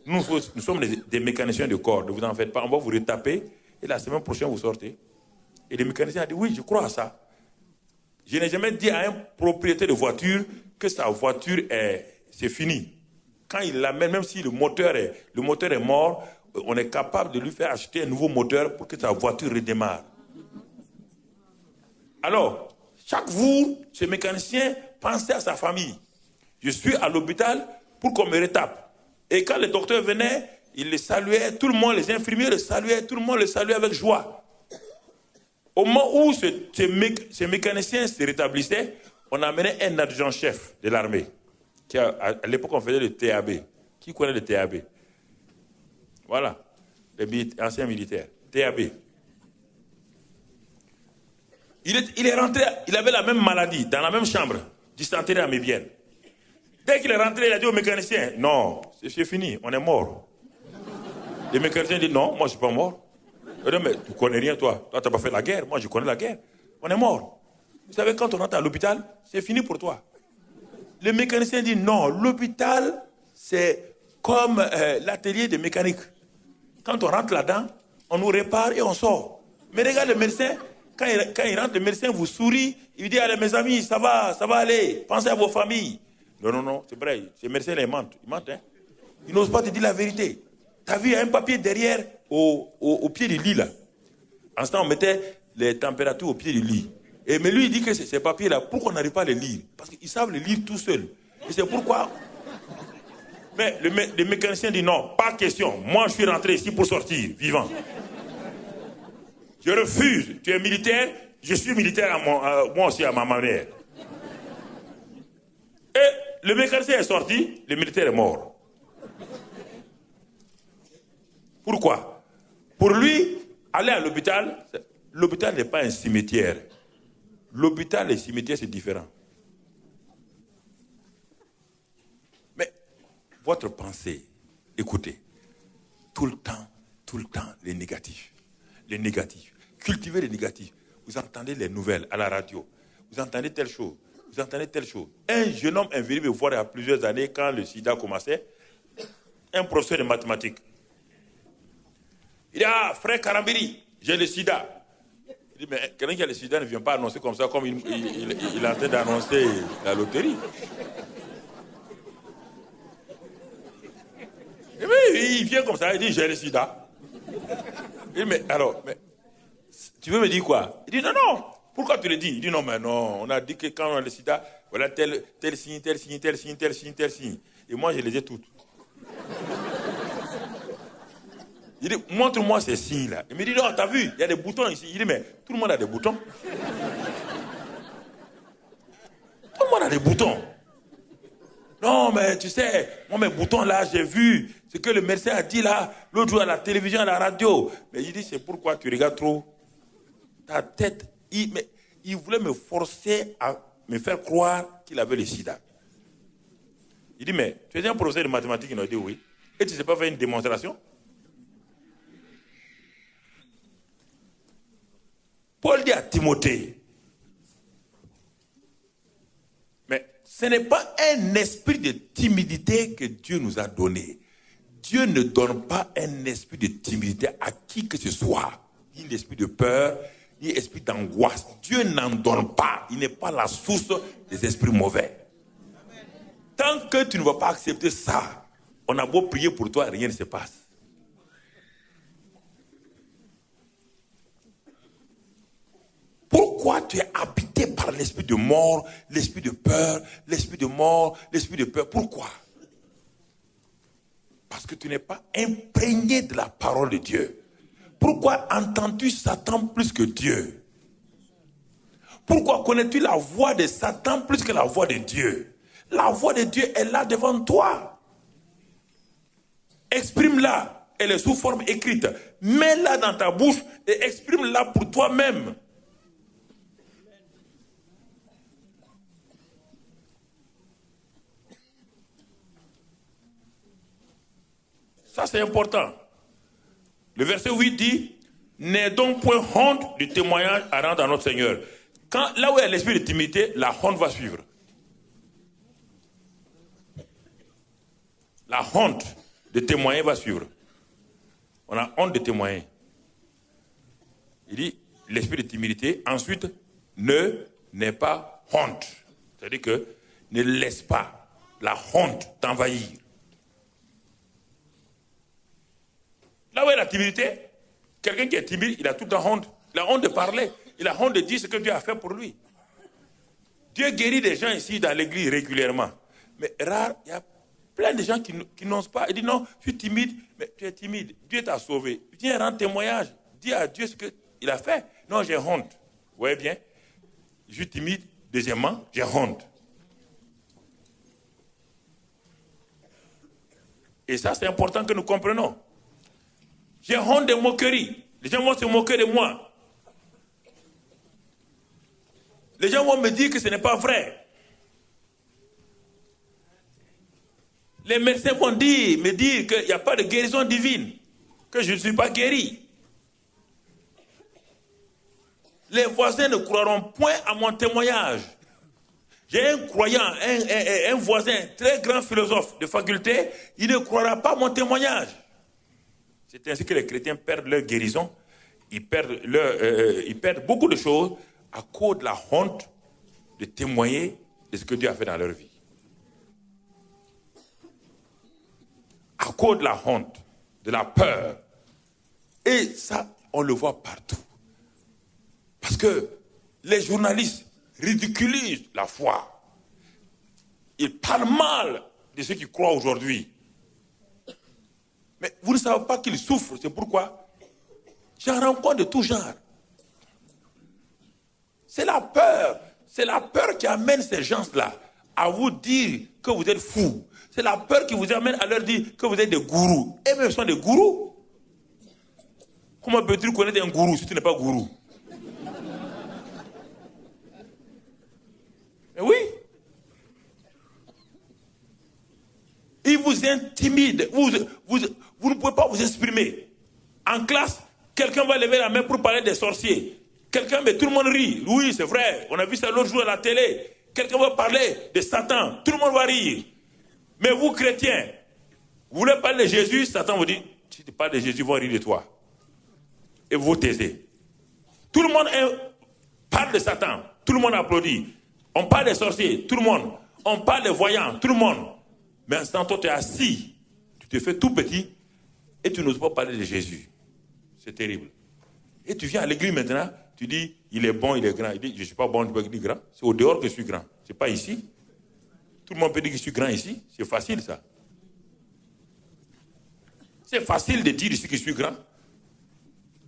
Speaker 2: Nous sommes des mécaniciens de corps, ne vous en faites pas. On va vous retaper et la semaine prochaine, vous sortez. Et le mécanicien a dit, oui, je crois à ça. Je n'ai jamais dit à un propriétaire de voiture que sa voiture c'est fini. Quand il l'amène, même si le moteur est mort, on est capable de lui faire acheter un nouveau moteur pour que sa voiture redémarre. Alors, chaque jour, ce mécanicien pensait à sa famille. Je suis à l'hôpital pour qu'on me retape. Et quand le docteur venait, il le saluait, tout le monde, les infirmiers le saluaient, tout le monde le saluait avec joie. Au moment où ce mécanicien se rétablissait, on amenait un adjudant-chef de l'armée. À l'époque, on faisait le TAB. Qui connaît le TAB? Voilà, les anciens militaires. TAB. Il est rentré, il avait la même maladie, dans la même chambre, dysenterie amibienne. Dès qu'il est rentré, il a dit au mécanicien, non, c'est fini, on est mort. Le mécanicien dit, non, moi je ne suis pas mort. Il dit, mais tu ne connais rien toi, tu n'as pas fait la guerre, moi je connais la guerre. On est mort. Vous savez, quand on rentre à l'hôpital, c'est fini pour toi. Le mécanicien dit, non, l'hôpital, c'est comme l'atelier de mécanique. Quand on rentre là-dedans, on nous répare et on sort. Mais regarde le médecin, quand il rentre, le médecin vous sourit, il dit, allez mes amis, ça va aller, pensez à vos familles. Non, c'est vrai, ces médecins, ils mentent, hein. Ils n'osent pas te dire la vérité. Tu as vu, il y a un papier derrière, au pied du lit, là. En ce temps, on mettait les températures au pied du lit. Mais lui, il dit que ces papiers-là, pourquoi on n'arrive pas à les lire? Parce qu'ils savent les lire tout seuls. Et c'est pourquoi... Mais le mécanicien dit non, pas question. Moi, je suis rentré ici pour sortir, vivant. Je refuse. Tu es militaire, je suis militaire moi aussi à ma manière. Et le mécanicien est sorti, le militaire est mort. Pourquoi? Pour lui, aller à l'hôpital n'est pas un cimetière. L'hôpital et le cimetière, c'est différent. Mais votre pensée, écoutez, tout le temps, les négatifs. Les négatifs. Cultivez les négatifs. Vous entendez les nouvelles à la radio. Vous entendez telle chose. Vous entendez telle chose. Un jeune homme est venu me voir il y a plusieurs années, quand le sida commençait, un professeur de mathématiques. Il dit, ah, frère Karambiri, j'ai le sida. Il dit, mais quelqu'un qui a le sida ne vient pas annoncer comme ça, comme il est en train d'annoncer la loterie. Et puis, il vient comme ça, il dit, j'ai le sida. Il dit, mais alors, tu veux me dire quoi? Il dit, non, pourquoi tu le dis? Il dit, non, mais non, on a dit que quand on a le sida, voilà tel signe, tel signe, tel signe, tel signe, tel signe. Et moi, je les ai toutes. Il dit, montre-moi ces signes-là. Il me dit, non, t'as vu, il y a des boutons ici. Il dit, mais tout le monde a des boutons. Tout le monde a des boutons. Non, mais tu sais, moi, mes boutons là, j'ai vu ce que le médecin a dit là, l'autre jour à la télévision, à la radio. Mais il dit, c'est pourquoi tu regardes trop ta tête. Il voulait me forcer à me faire croire qu'il avait le sida. Il dit, mais tu es un professeur de mathématiques? Il m'a dit, oui. Et tu ne sais pas faire une démonstration? Paul dit à Timothée, mais ce n'est pas un esprit de timidité que Dieu nous a donné. Dieu ne donne pas un esprit de timidité à qui que ce soit, ni l'esprit de peur, ni l'esprit d'angoisse. Dieu n'en donne pas. Il n'est pas la source des esprits mauvais. Tant que tu ne vas pas accepter ça, on a beau prier pour toi, rien ne se passe. Pourquoi tu es habité par l'esprit de mort, l'esprit de peur, l'esprit de mort, l'esprit de peur? Pourquoi? Parce que tu n'es pas imprégné de la parole de Dieu. Pourquoi entends-tu Satan plus que Dieu? Pourquoi connais-tu la voix de Satan plus que la voix de Dieu? La voix de Dieu est là devant toi. Exprime-la. Elle est sous forme écrite. Mets-la dans ta bouche et exprime-la pour toi-même. Ça, c'est important. Le verset 8 dit, n'aie donc point honte du témoignage à rendre à notre Seigneur. Là où il y a l'esprit de timidité, la honte va suivre. La honte de témoigner va suivre. On a honte de témoigner. Il dit, l'esprit de timidité, ensuite, n'aie pas honte. C'est-à-dire que ne laisse pas la honte t'envahir. Là où il y a la timidité, quelqu'un qui est timide, il a toute la honte. Il a honte de parler. Il a honte de dire ce que Dieu a fait pour lui. Dieu guérit des gens ici dans l'église régulièrement. Mais rare, il y a plein de gens qui n'osent pas. Ils disent non, je suis timide. Mais tu es timide. Dieu t'a sauvé. Viens rendre témoignage. Dis à Dieu ce qu'il a fait. Non, j'ai honte. Vous voyez bien? Je suis timide. Deuxièmement, j'ai honte. Et ça, c'est important que nous comprenions. J'ai honte des moqueries. Les gens vont se moquer de moi. Les gens vont me dire que ce n'est pas vrai. Les médecins vont me dire qu'il n'y a pas de guérison divine, que je ne suis pas guéri. Les voisins ne croiront point à mon témoignage. J'ai un croyant, un voisin, très grand philosophe de faculté, il ne croira pas à mon témoignage. C'est ainsi que les chrétiens perdent leur guérison, ils perdent beaucoup de choses à cause de la honte de témoigner de ce que Dieu a fait dans leur vie. À cause de la honte, de la peur. Et ça, on le voit partout. Parce que les journalistes ridiculisent la foi. Ils parlent mal de ceux qui croient aujourd'hui. Mais vous ne savez pas qu'ils souffrent, c'est pourquoi j'en rencontre de tout genre. C'est la peur qui amène ces gens-là à vous dire que vous êtes fous. C'est la peur qui vous amène à leur dire que vous êtes des gourous. Et même ils sont des gourous. Comment peux-tu connaître un gourou si tu n'es pas gourou? Mais oui. Ils vous intimident. Vous ne pouvez pas vous exprimer. En classe, quelqu'un va lever la main pour parler des sorciers. Quelqu'un, mais tout le monde rit. Oui, c'est vrai. On a vu ça l'autre jour à la télé. Quelqu'un va parler de Satan. Tout le monde va rire. Mais vous, chrétiens, vous voulez parler de Jésus, Satan vous dit, si tu parles de Jésus, ils vont rire de toi. Et vous taisez. Tout le monde parle de Satan. Tout le monde applaudit. On parle des sorciers. Tout le monde. On parle des voyants. Tout le monde. Mais en ce temps, toi, tu es assis. Tu te fais tout petit et tu n'oses pas parler de Jésus. C'est terrible. Et tu viens à l'église maintenant, tu dis, il est bon, il est grand. Il dit, je ne suis pas bon, je ne peux pas dire grand. C'est au dehors que je suis grand. Ce n'est pas ici. Tout le monde peut dire que je suis grand ici. C'est facile, ça. C'est facile de dire ici que je suis grand.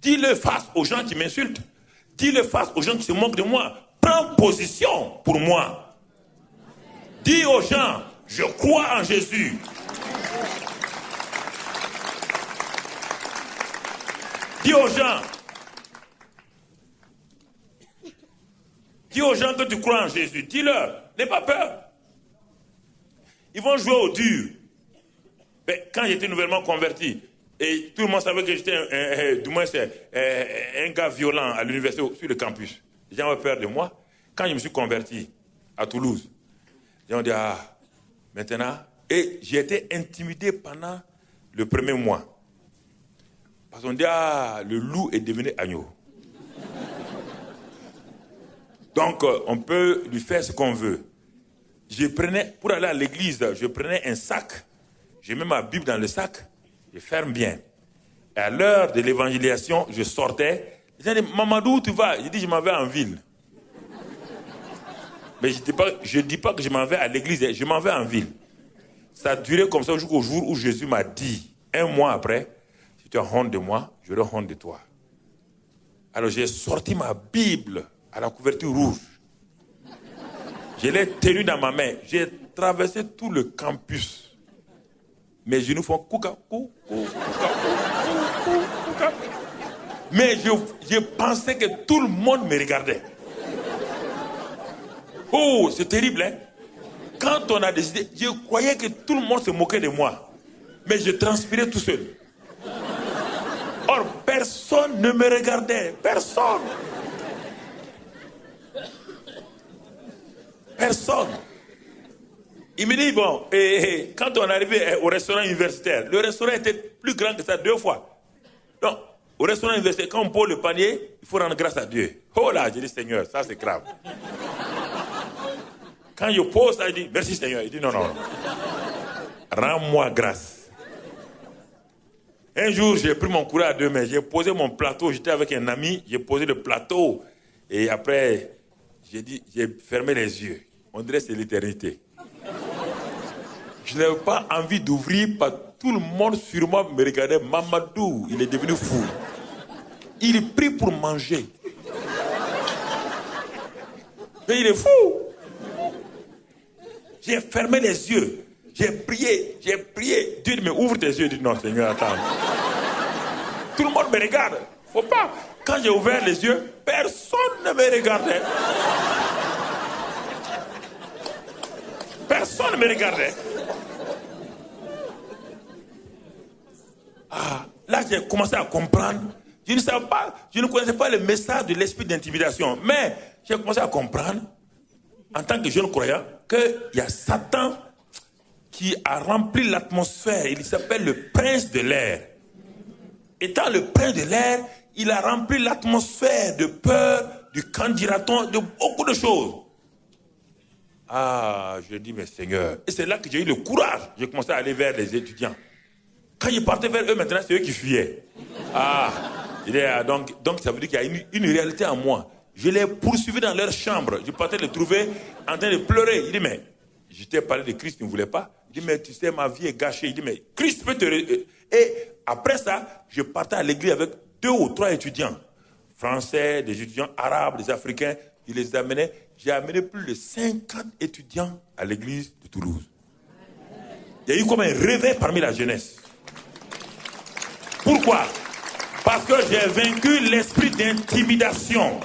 Speaker 2: Dis-le face aux gens qui m'insultent. Dis-le face aux gens qui se moquent de moi. Prends position pour moi. Dis aux gens, je crois en Jésus. Dis aux gens que tu crois en Jésus. Dis-leur, n'aie pas peur. Ils vont jouer au dur. Mais quand j'étais nouvellement converti, et tout le monde savait que j'étais du moins un gars violent à l'université sur le campus. Les gens avaient peur de moi. Quand je me suis converti à Toulouse, les gens ont dit, maintenant, et j'ai été intimidé pendant le premier mois. Parce qu'on dit, le loup est devenu agneau. Donc, on peut lui faire ce qu'on veut. Pour aller à l'église, je prenais un sac, je mets ma Bible dans le sac, je ferme bien. Et à l'heure de l'évangélisation, je sortais. Les gens disaient, Mamadou, où tu vas? J'ai dit, je m'en vais en ville. Mais je ne dis pas que je m'en vais à l'église, je m'en vais en ville. Ça a duré comme ça jusqu'au jour où Jésus m'a dit, 1 mois après, si tu as honte de moi, j'aurai honte de toi. Alors j'ai sorti ma Bible à la couverture rouge. Je l'ai tenue dans ma main. J'ai traversé tout le campus. Mes genoux font couca, couca, couca. Mais je pensais que tout le monde me regardait. Oh, c'est terrible, hein? Quand on a décidé, je croyais que tout le monde se moquait de moi. Mais je transpirais tout seul. Or, personne ne me regardait. Personne. Personne. Il me dit, bon, quand on est arrivé au restaurant universitaire, le restaurant était plus grand que ça 2 fois. Donc, au restaurant universitaire, quand on pose le panier, il faut rendre grâce à Dieu. Oh là, j'ai dit, Seigneur, ça c'est grave. Quand je pose ça, il dit, merci Seigneur. Il dit, non, non. Rends-moi grâce. Un jour, j'ai pris mon courage à 2 mains. J'ai posé mon plateau. J'étais avec un ami. J'ai posé le plateau. Et après, j'ai fermé les yeux. On dirait que c'est l'éternité. Je n'avais pas envie d'ouvrir parce que tout le monde sur moi me regardait. Mamadou, il est devenu fou. Il prie pour manger. Mais il est fou. J'ai fermé les yeux. J'ai prié. Dieu dit, mais ouvre tes yeux. Je dis, non, Seigneur, attends. Tout le monde me regarde. Faut pas. Quand j'ai ouvert les yeux, personne ne me regardait. Personne ne me regardait. Ah, là, j'ai commencé à comprendre. Je ne savais pas, je ne connaissais pas le message de l'esprit d'intimidation. Mais j'ai commencé à comprendre, en tant que jeune croyant, qu'il y a Satan qui a rempli l'atmosphère. Il s'appelle le prince de l'air. Étant le prince de l'air, il a rempli l'atmosphère de peur, du candidaton, de beaucoup de choses. Ah, je dis, mais Seigneur. Et c'est là que j'ai eu le courage. J'ai commencé à aller vers les étudiants. Quand ils partaient vers eux, maintenant, c'est eux qui fuyaient. Ah, donc ça veut dire qu'il y a une réalité en moi. Je les poursuivis dans leur chambre. Je partais les trouver en train de pleurer. Il dit, mais je t'ai parlé de Christ, tu ne voulais pas. Il dit, mais tu sais, ma vie est gâchée. Il dit, mais Christ peut te... Et après ça, je partais à l'église avec 2 ou 3 étudiants. Français, des étudiants arabes, des Africains. Je les amenais. J'ai amené plus de 50 étudiants à l'église de Toulouse. Il y a eu comme un réveil parmi la jeunesse. Pourquoi? Parce que j'ai vaincu l'esprit d'intimidation.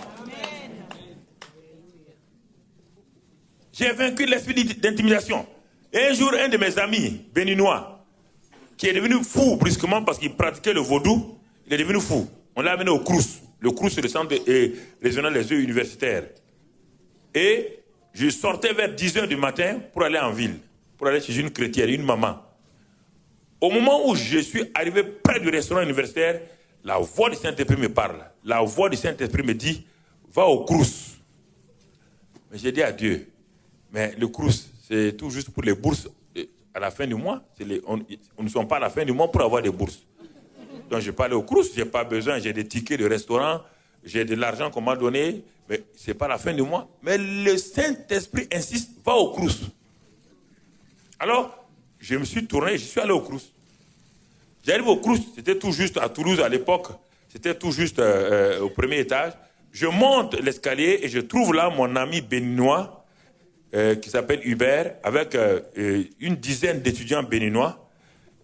Speaker 2: J'ai vaincu l'esprit d'intimidation. Et un jour, un de mes amis béninois, qui est devenu fou brusquement parce qu'il pratiquait le vaudou, il est devenu fou. On l'a amené au Crous. Le Crous, c'est le centre régional des œufs universitaires. Et je sortais vers 10h du matin pour aller en ville, pour aller chez une chrétienne, une maman. Au moment où je suis arrivé près du restaurant universitaire, la voix du Saint-Esprit me parle. La voix du Saint-Esprit me dit, va au Crous. Mais j'ai dit à Dieu, mais le Crous, c'est tout juste pour les bourses à la fin du mois. On ne sommes pas à la fin du mois pour avoir des bourses. Donc je peux aller au Crous, je n'ai pas besoin, j'ai des tickets de restaurant, j'ai de l'argent qu'on m'a donné, mais ce n'est pas la fin du mois. Mais le Saint-Esprit insiste, va au Crous. Alors, je me suis tourné, je suis allé au Crous. J'arrive au Crous, c'était tout juste à Toulouse à l'époque, c'était tout juste au premier étage. Je monte l'escalier et je trouve là mon ami béninois qui s'appelle Hubert, avec une dizaine d'étudiants béninois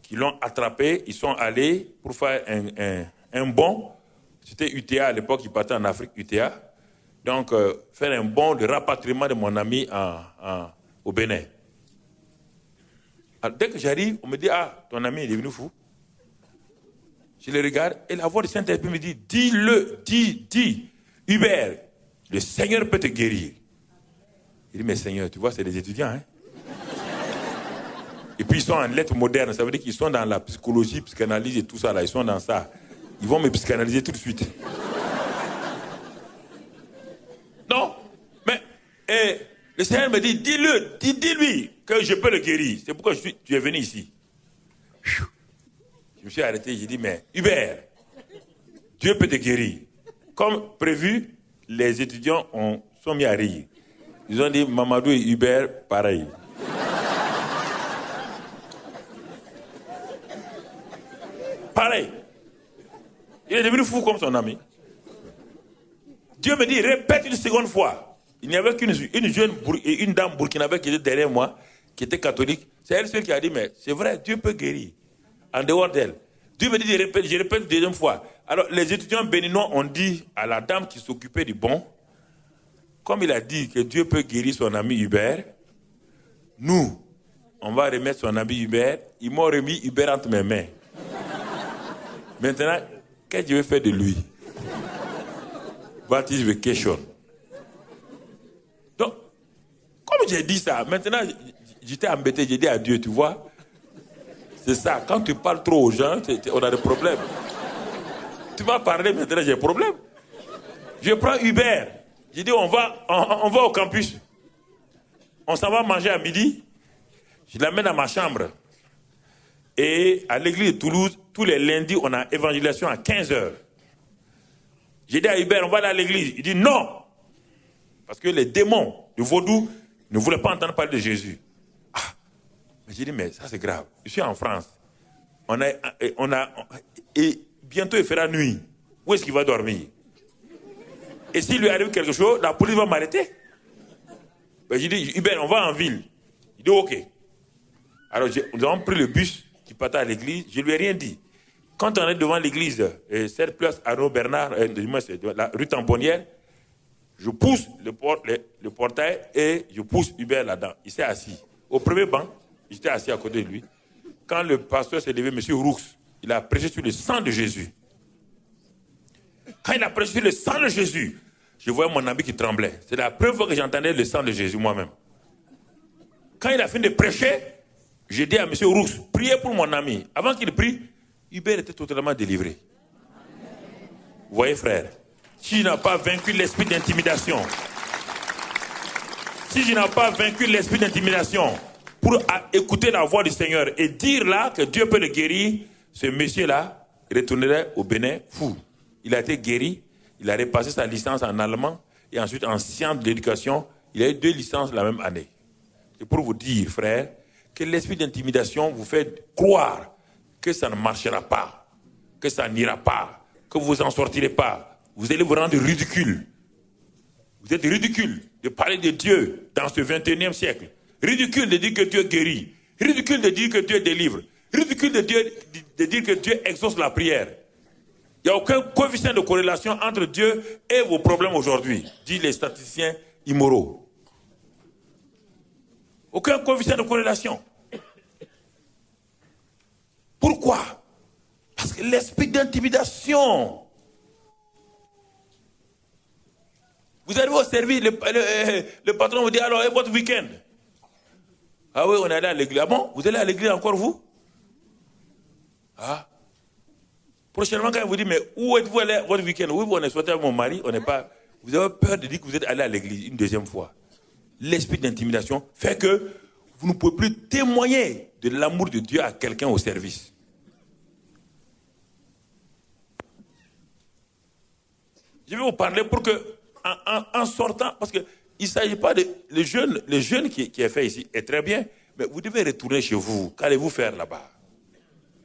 Speaker 2: qui l'ont attrapé. Ils sont allés pour faire un bond. C'était UTA à l'époque, ils partaient en Afrique, UTA. Donc, faire un bond de rapatriement de mon ami au Bénin. Alors, dès que j'arrive, on me dit, ah, ton ami est devenu fou. Je le regarde et la voix du Saint-Esprit me dit, dis-le, dis, Hubert, le Seigneur peut te guérir. Il dit, mais Seigneur, tu vois, c'est des étudiants, hein. Et puis ils sont en lettres modernes, ça veut dire qu'ils sont dans la psychologie, psychanalyse et tout ça, là, ils sont dans ça. Ils vont me psychanalyser tout de suite. Non, mais le Seigneur me dit, dis-le, dis-lui que je peux le guérir. C'est pourquoi tu es venu ici. Je me suis arrêté, j'ai dit, mais Hubert, Dieu peut te guérir. Comme prévu, les étudiants sont mis à rire. Ils ont dit, Mamadou et Hubert, pareil. Il est devenu fou comme son ami. Dieu me dit, répète une seconde fois. Il n'y avait une dame burkinabé qui était derrière moi, qui était catholique. C'est elle seule qui a dit, mais c'est vrai, Dieu peut guérir. En dehors d'elle. Dieu me dit, je répète une deuxième fois. Alors, les étudiants béninois ont dit à la dame qui s'occupait du bon, comme il a dit que Dieu peut guérir son ami Hubert, nous, on va remettre son ami Hubert. Ils m'ont remis Hubert entre mes mains. Maintenant, qu'est-ce que je vais faire de lui? What is the question? Donc, comme j'ai dit ça, maintenant, j'étais embêté, j'ai dit à Dieu, tu vois, c'est ça, quand tu parles trop aux gens, on a des problèmes. Tu vas parler, maintenant j'ai un problème. Je prends Hubert, j'ai dit, on va au campus. On s'en va manger à midi, je l'amène à ma chambre. Et à l'église de Toulouse, tous les lundis, on a évangélisation à 15h. J'ai dit à Hubert, on va aller à l'église. Il dit non. Parce que les démons de vaudou ne voulaient pas entendre parler de Jésus. Ah. Mais j'ai dit, mais ça c'est grave. Je suis en France. Et bientôt il fera nuit. Où est-ce qu'il va dormir? Et s'il lui arrive quelque chose, la police va m'arrêter. Ben, j'ai dit, Hubert, on va en ville. Il dit, ok. Alors nous avons pris le bus qui partait à l'église. Je ne lui ai rien dit. Quand on est devant l'église, cette place Arnaud Bernard, la rue Tamponnière, je pousse le portail et je pousse Hubert là-dedans. Il s'est assis. Au premier banc, j'étais assis à côté de lui. Quand le pasteur s'est levé, M. Roux, il a prêché sur le sang de Jésus. Quand il a prêché sur le sang de Jésus, je voyais mon ami qui tremblait. C'est la première fois que j'entendais le sang de Jésus moi-même. Quand il a fini de prêcher, j'ai dit à M. Roux, priez pour mon ami. Avant qu'il prie, Hubert était totalement délivré. Vous voyez, frère, si je n'ai pas vaincu l'esprit d'intimidation, pour écouter la voix du Seigneur et dire là que Dieu peut le guérir, ce monsieur-là retournerait au Bénin fou. Il a été guéri, il a repassé sa licence en allemand et ensuite en sciences de l'éducation. Il a eu 2 licences la même année. C'est pour vous dire, frère, que l'esprit d'intimidation vous fait croire que ça ne marchera pas, que ça n'ira pas, que vous n'en sortirez pas. Vous allez vous rendre ridicule. Vous êtes ridicule de parler de Dieu dans ce 21e siècle. Ridicule de dire que Dieu guérit. Ridicule de dire que Dieu délivre. Ridicule de dire que Dieu exauce la prière. Il n'y a aucun coefficient de corrélation entre Dieu et vos problèmes aujourd'hui, disent les statisticiens immoraux. Aucun coefficient de corrélation. Pourquoi? Parce que l'esprit d'intimidation. Vous arrivez au service, le patron vous dit, alors, et votre week-end? Ah oui, on est allé à l'église. Ah bon? Vous allez à l'église encore, vous? Ah. Prochainement, quand il vous dit, mais où êtes-vous allé votre week-end? Oui, on est sorti avec mon mari, on n'est pas... Vous avez peur de dire que vous êtes allé à l'église une deuxième fois. L'esprit d'intimidation fait que vous ne pouvez plus témoigner de l'amour de Dieu à quelqu'un au service. Je vais vous parler pour que, en sortant, parce qu'il ne s'agit pas de... Le jeûne qui est fait ici est très bien, mais vous devez retourner chez vous. Qu'allez-vous faire là-bas?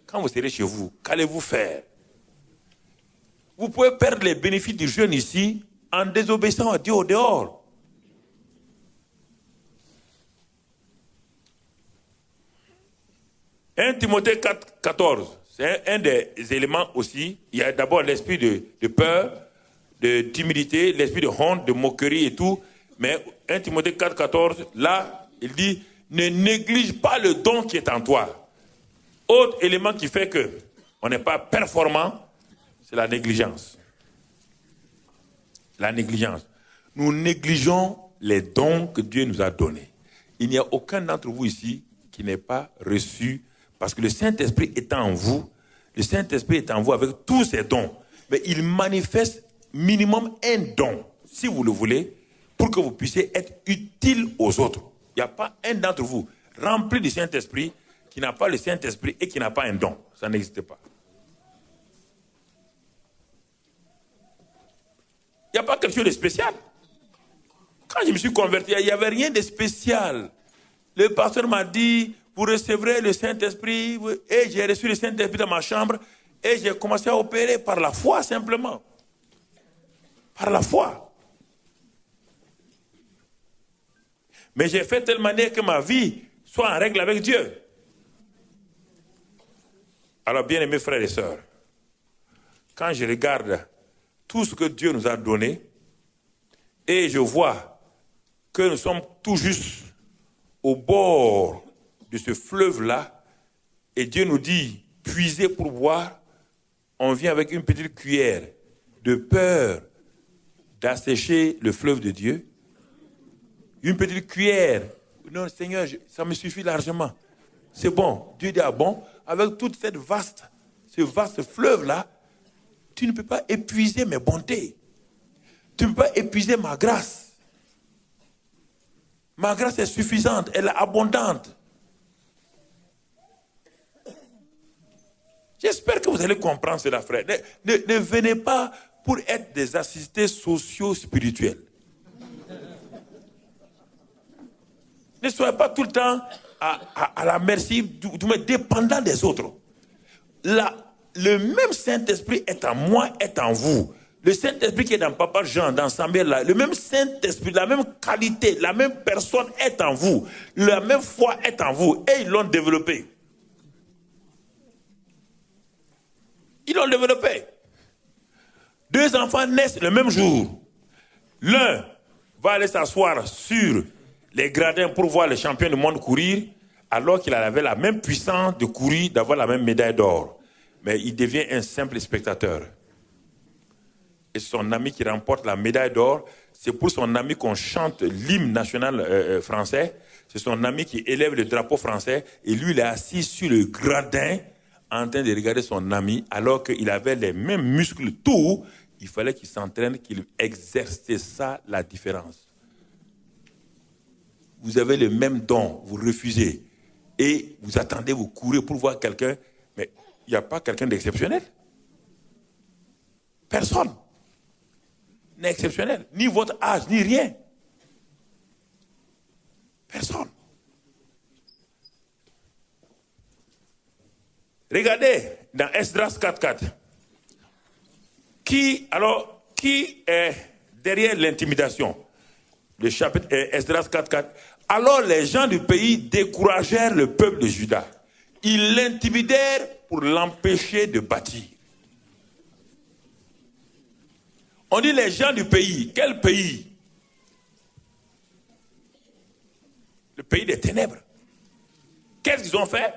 Speaker 2: Quand vous serez chez vous, qu'allez-vous faire? Vous pouvez perdre les bénéfices du jeûne ici en désobéissant à Dieu au dehors. « 1 Timothée 4, 14, c'est un des éléments aussi. Il y a d'abord l'esprit de peur, de timidité, l'esprit de honte, de moquerie et tout. Mais 1 Timothée 4, 14, là, il dit, ne néglige pas le don qui est en toi. Autre élément qui fait qu'on n'est pas performant, c'est la négligence. La négligence. Nous négligeons les dons que Dieu nous a donnés. Il n'y a aucun d'entre vous ici qui n'ait pas reçu, parce que le Saint-Esprit est en vous, le Saint-Esprit est en vous avec tous ses dons. Mais il manifeste minimum un don, si vous le voulez, pour que vous puissiez être utile aux autres. Il n'y a pas un d'entre vous rempli du Saint-Esprit qui n'a pas le Saint-Esprit et qui n'a pas un don. Ça n'existe pas. Il n'y a pas quelque chose de spécial. Quand je me suis converti, il n'y avait rien de spécial. Le pasteur m'a dit, vous recevrez le Saint-Esprit, et j'ai reçu le Saint-Esprit dans ma chambre, Et j'ai commencé à opérer par la foi simplement. Par la foi. Mais j'ai fait de telle manière que ma vie soit en règle avec Dieu. Alors, bien aimés frères et sœurs, quand je regarde tout ce que Dieu nous a donné, et je vois que nous sommes tout juste au bord de ce fleuve-là, et Dieu nous dit, puisez pour boire, on vient avec une petite cuillère de peur d'assécher le fleuve de Dieu. Une petite cuillère. Non, Seigneur, ça me suffit largement. C'est bon. Dieu dit, ah bon, avec toute ce vaste fleuve-là, tu ne peux pas épuiser mes bontés. Tu ne peux pas épuiser ma grâce. Ma grâce est suffisante, elle est abondante. J'espère que vous allez comprendre cela, frère. Ne venez pas pour être des assistés sociaux spirituels. Ne soyez pas tout le temps à la merci, dépendant des autres. Le même Saint-Esprit est en moi, est en vous. Le Saint-Esprit qui est dans Papa Jean, dans Samuel, là, le même Saint-Esprit, la même qualité, la même personne est en vous. La même foi est en vous. Et ils l'ont développé. Ils l'ont développé. 2 enfants naissent le même jour. L'un va aller s'asseoir sur les gradins pour voir les champions du monde courir, alors qu'il avait la même puissance de courir, d'avoir la même médaille d'or. Mais il devient un simple spectateur. Et son ami qui remporte la médaille d'or, c'est pour son ami qu'on chante l'hymne national français. C'est son ami qui élève le drapeau français. Et lui, il est assis sur le gradin en train de regarder son ami, alors qu'il avait les mêmes muscles, tout. Il fallait qu'il s'entraîne, qu'il exerce. C'est ça la différence. Vous avez le même don, vous refusez. Et vous attendez, vous courez pour voir quelqu'un. Mais il n'y a pas quelqu'un d'exceptionnel. Personne n'est exceptionnel. Ni votre âge, ni rien. Personne. Regardez dans Esdras 4.4. Qui est derrière l'intimidation? Le chapitre Esdras 4.4. Alors les gens du pays découragèrent le peuple de Juda. Ils l'intimidèrent pour l'empêcher de bâtir. On dit les gens du pays. Quel pays? Le pays des ténèbres. Qu'est-ce qu'ils ont fait?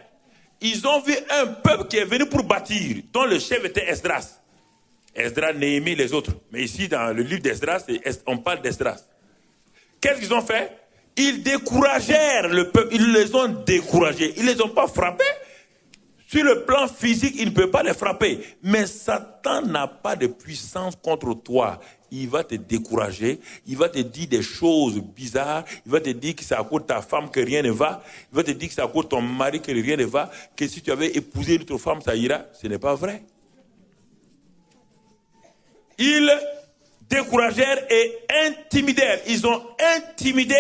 Speaker 2: Ils ont vu un peuple qui est venu pour bâtir, dont le chef était Esdras. Esdras, Néhémie, les autres. Mais ici, dans le livre d'Esdras, on parle d'Esdras. Qu'est-ce qu'ils ont fait? Ils découragèrent le peuple. Ils les ont découragés. Ils ne les ont pas frappés. Sur le plan physique, il ne peut pas les frapper. Mais Satan n'a pas de puissance contre toi. Il va te décourager. Il va te dire des choses bizarres. Il va te dire que c'est à cause de ta femme que rien ne va. Il va te dire que c'est à cause de ton mari que rien ne va. Que si tu avais épousé une autre femme, ça ira. Ce n'est pas vrai. Ils découragèrent et intimidèrent. Ils ont intimidé,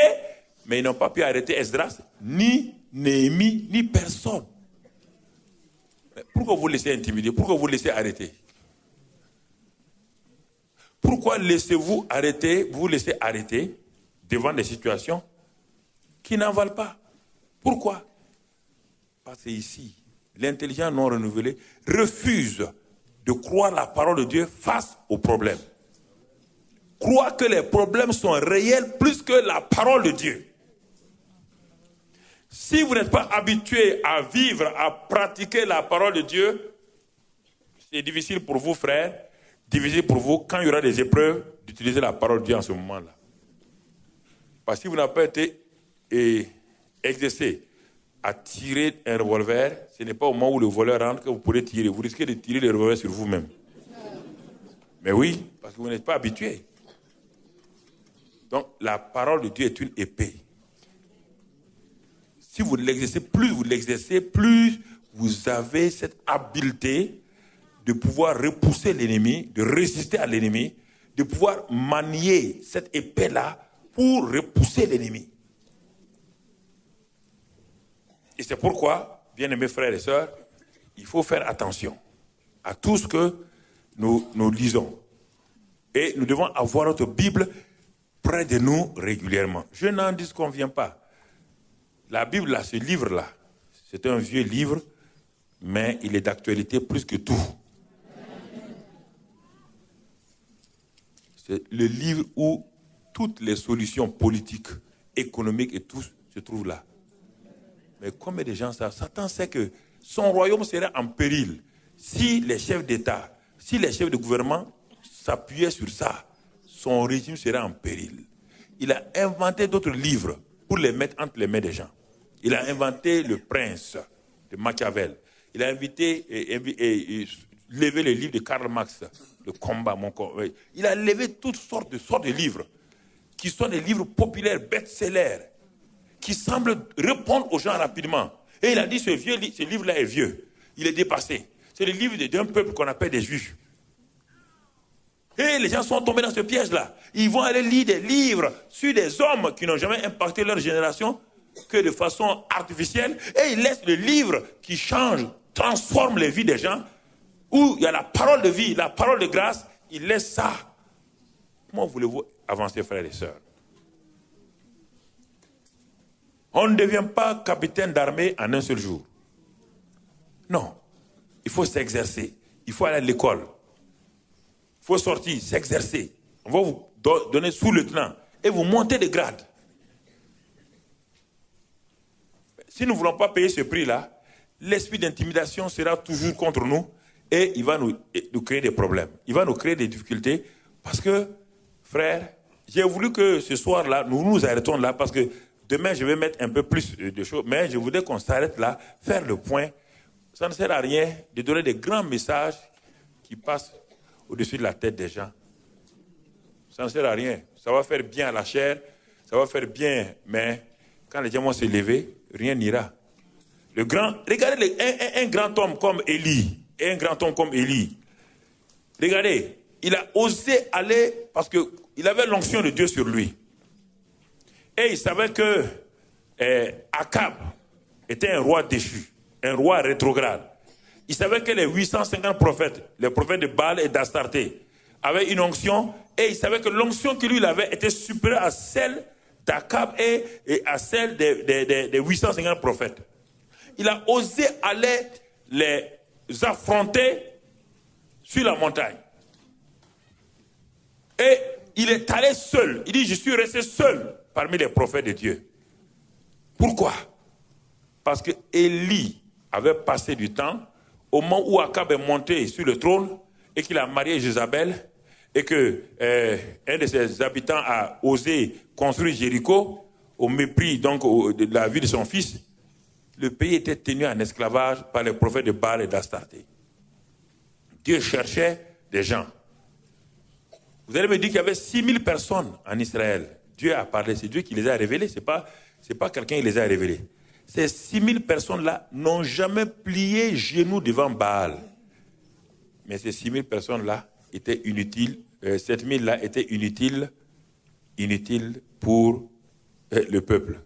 Speaker 2: mais ils n'ont pas pu arrêter Esdras, ni Néhémie, ni personne. Pourquoi vous laissez intimider? Pourquoi vous laissez arrêter? Pourquoi laissez-vous arrêter, vous laissez arrêter devant des situations qui n'en valent pas? Pourquoi? Parce que ici, l'intelligence non renouvelée refuse de croire la parole de Dieu face aux problèmes. Croire que les problèmes sont réels plus que la parole de Dieu. Si vous n'êtes pas habitué à vivre, à pratiquer la parole de Dieu, c'est difficile pour vous, frères, difficile pour vous, quand il y aura des épreuves, d'utiliser la parole de Dieu en ce moment-là. Parce que si vous n'avez pas été exercé à tirer un revolver, ce n'est pas au moment où le voleur rentre que vous pourrez tirer. Vous risquez de tirer le revolver sur vous-même. Mais oui, parce que vous n'êtes pas habitué. Donc, la parole de Dieu est une épée. Si vous l'exercez, plus vous avez cette habileté de pouvoir repousser l'ennemi, de résister à l'ennemi, de pouvoir manier cette épée-là pour repousser l'ennemi. Et c'est pourquoi, bien-aimés frères et sœurs, il faut faire attention. à tout ce que nous lisons. Et nous devons avoir notre Bible près de nous régulièrement. Je n'en disconviens pas. La Bible, là, ce livre-là, c'est un vieux livre, mais il est d'actualité plus que tout. C'est le livre où toutes les solutions politiques, économiques et tout se trouvent là. Mais combien de gens savent? Satan sait que son royaume serait en péril si les chefs d'État, si les chefs de gouvernement s'appuyaient sur ça. Son régime serait en péril. Il a inventé d'autres livres pour les mettre entre les mains des gens. Il a inventé Le Prince de Machiavel. Il a levé le livre de Karl Marx, Le Combat, mon corps. Il a levé toutes sortes de livres qui sont des livres populaires, best-sellers, qui semblent répondre aux gens rapidement. Et il a dit, ce livre-là est vieux. Il est dépassé. C'est le livre d'un peuple qu'on appelle des Juifs. Et les gens sont tombés dans ce piège-là. Ils vont aller lire des livres sur des hommes qui n'ont jamais impacté leur génération que de façon artificielle. Et ils laissent le livre qui change, transforme les vies des gens, où il y a la parole de vie, la parole de grâce. Ils laissent ça. Comment voulez-vous avancer, frères et sœurs? On ne devient pas capitaine d'armée en un seul jour. Non. Il faut s'exercer. Il faut aller à l'école. Il faut sortir, s'exercer. On va vous donner sous-lieutenant et vous montez de grade. Si nous ne voulons pas payer ce prix-là, l'esprit d'intimidation sera toujours contre nous et il va nous créer des problèmes. Il va nous créer des difficultés parce que, frère, j'ai voulu que ce soir-là, nous nous arrêtons là parce que demain, je vais mettre un peu plus de choses, mais je voudrais qu'on s'arrête là, faire le point. Ça ne sert à rien de donner des grands messages qui passent au-dessus de la tête des gens. Ça ne sert à rien. Ça va faire bien à la chair, ça va faire bien, mais quand les gens vont se lever, rien n'ira. Regardez un grand homme comme Élie, regardez, il a osé aller parce qu'il avait l'onction de Dieu sur lui. Et il savait que Akab était un roi déchu, un roi rétrograde. Il savait que les 850 prophètes, les prophètes de Baal et d'Astarté, avaient une onction, et il savait que l'onction que lui avait était supérieure à celle d'Akab et à celle des 850 prophètes. Il a osé aller les affronter sur la montagne. Et il est allé seul. Il dit, je suis resté seul parmi les prophètes de Dieu. Pourquoi? Parce que Élie avait passé du temps au moment où Akab est monté sur le trône et qu'il a marié Jézabel et que un de ses habitants a osé construire Jéricho au mépris donc de la vie de son fils. Le pays était tenu en esclavage par les prophètes de Baal et d'Astarté. Dieu cherchait des gens. Vous allez me dire qu'il y avait 6000 personnes en Israël. Dieu a parlé, c'est Dieu qui les a révélés, c'est pas quelqu'un qui les a révélés. Ces 6000 personnes-là n'ont jamais plié genoux devant Baal. Mais ces 6000 personnes-là étaient inutiles, 7000-là étaient inutiles pour le peuple.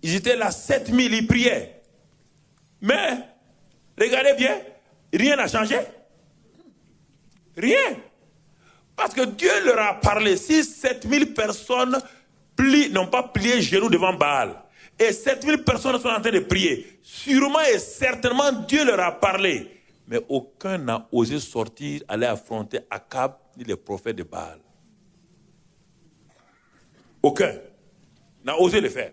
Speaker 2: Ils étaient là, 7000, ils priaient. Mais, regardez bien, rien n'a changé. Rien. Parce que Dieu leur a parlé. Si 7000 personnes n'ont pas plié genoux devant Baal, et 7000 personnes sont en train de prier, sûrement et certainement Dieu leur a parlé. Mais aucun n'a osé sortir, aller affronter Akab ni les prophètes de Baal. Aucun n'a osé le faire.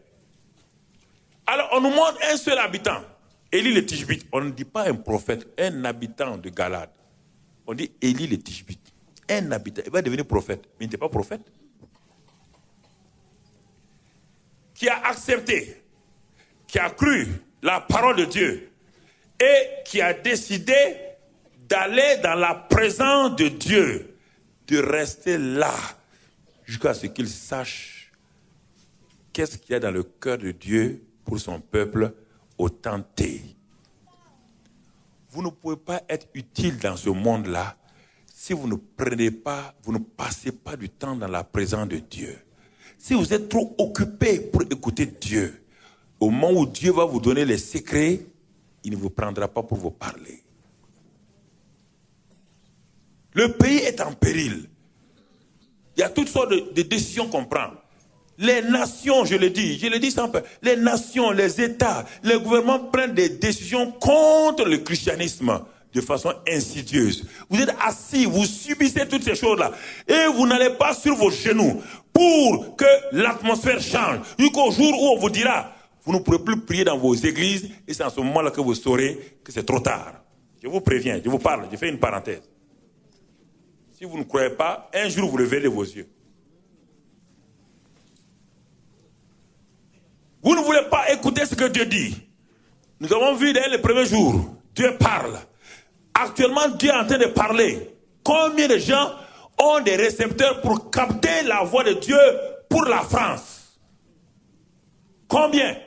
Speaker 2: Alors on nous montre un seul habitant, Élie le Tishbite. On ne dit pas un prophète, un habitant de Galade. On dit Élie le Tishbite. Un habitant, il va devenir prophète, mais il n'était pas prophète. Qui a accepté, qui a cru la parole de Dieu et qui a décidé d'aller dans la présence de Dieu, de rester là jusqu'à ce qu'il sache qu'est-ce qu'il y a dans le cœur de Dieu pour son peuple au temps T. Vous ne pouvez pas être utile dans ce monde-là si vous ne prenez pas, vous ne passez pas du temps dans la présence de Dieu. Si vous êtes trop occupé pour écouter Dieu, au moment où Dieu va vous donner les secrets, il ne vous prendra pas pour vous parler. Le pays est en péril. Il y a toutes sortes de décisions qu'on prend. Les nations, je le dis sans peur, les nations, les États, les gouvernements prennent des décisions contre le christianisme de façon insidieuse. Vous êtes assis, vous subissez toutes ces choses-là et vous n'allez pas sur vos genoux pour que l'atmosphère change jusqu'au jour où on vous dira vous ne pourrez plus prier dans vos églises et c'est en ce moment-là que vous saurez que c'est trop tard. Je vous préviens, je vous parle, je fais une parenthèse. Si vous ne croyez pas, un jour vous le verrez de vos yeux. Vous ne voulez pas écouter ce que Dieu dit. Nous avons vu dès les premiers jours, Dieu parle. Actuellement, Dieu est en train de parler. Combien de gens ont des récepteurs pour capter la voix de Dieu pour la France? Combien?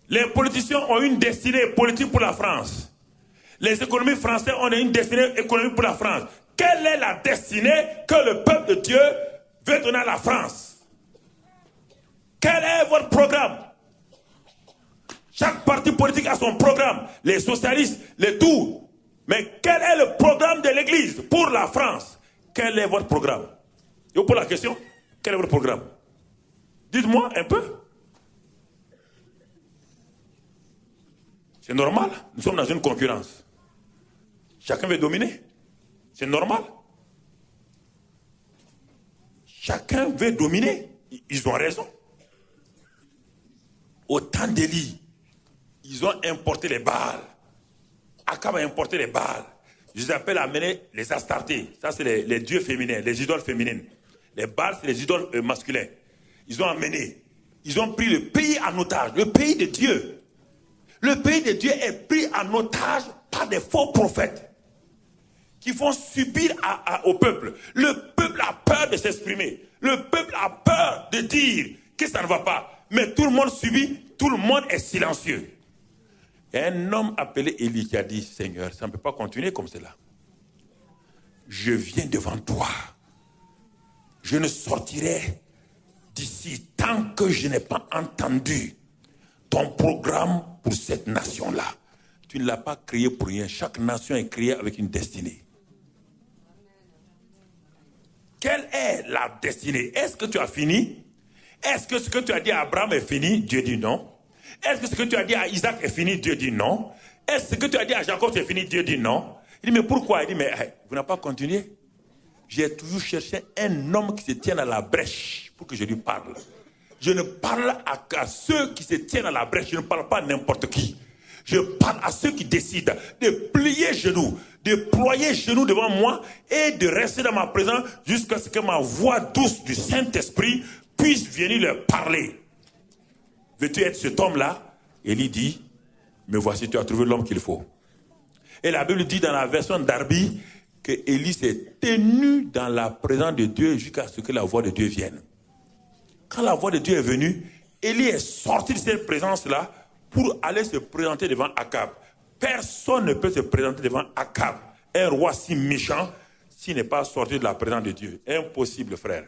Speaker 2: Les politiciens ont une destinée politique pour la France. Les économies françaises ont une destinée économique pour la France. Quelle est la destinée que le peuple de Dieu veut donner à la France? Quel est votre programme? Chaque parti politique a son programme. Les socialistes, les tout. Mais quel est le programme de l'Église pour la France? Quel est votre programme? Je vous pose la question. Quel est votre programme? Dites-moi un peu. C'est normal. Nous sommes dans une concurrence. Chacun veut dominer. C'est normal. Chacun veut dominer. Ils ont raison. Au temps d'Élie, ils ont importé les Baals. Akab a importé les Baals. Je les appelle à amener les Astartés. Ça, c'est les dieux féminins, les idoles féminines. Les Baals, c'est les idoles masculins. Ils ont amené. Ils ont pris le pays en otage. Le pays de Dieu. Le pays de Dieu est pris en otage par des faux prophètes qui font subir au peuple. Le peuple a peur de s'exprimer. Le peuple a peur de dire que ça ne va pas. Mais tout le monde subit, tout le monde est silencieux. Il y a un homme appelé Élie qui a dit, Seigneur, ça ne peut pas continuer comme cela. Je viens devant toi. Je ne sortirai d'ici tant que je n'ai pas entendu ton programme pour cette nation-là. Tu ne l'as pas créé pour rien. Chaque nation est créée avec une destinée. Quelle est la destinée? Est-ce que tu as fini? Est-ce que ce que tu as dit à Abraham est fini? Dieu dit non. Est-ce que ce que tu as dit à Isaac est fini? Dieu dit non. Est-ce que ce que tu as dit à Jacob c'est fini? Dieu dit non. Il dit mais pourquoi? Il dit mais vous n'avez pas continué. J'ai toujours cherché un homme qui se tienne à la brèche pour que je lui parle. Je ne parle qu'à ceux qui se tiennent à la brèche. Je ne parle pas à n'importe qui. Je parle à ceux qui décident de plier genoux, de ployer genoux devant moi et de rester dans ma présence jusqu'à ce que ma voix douce du Saint-Esprit puisse venir leur parler. Veux-tu être cet homme-là? Élie dit, me voici, tu as trouvé l'homme qu'il faut. Et la Bible dit dans la version d'Arby que Élie s'est tenu dans la présence de Dieu jusqu'à ce que la voix de Dieu vienne. Quand la voix de Dieu est venue, Élie est sorti de cette présence-là pour aller se présenter devant Akab. Personne ne peut se présenter devant Akab, un roi si méchant, s'il n'est pas sorti de la présence de Dieu. Impossible, frère.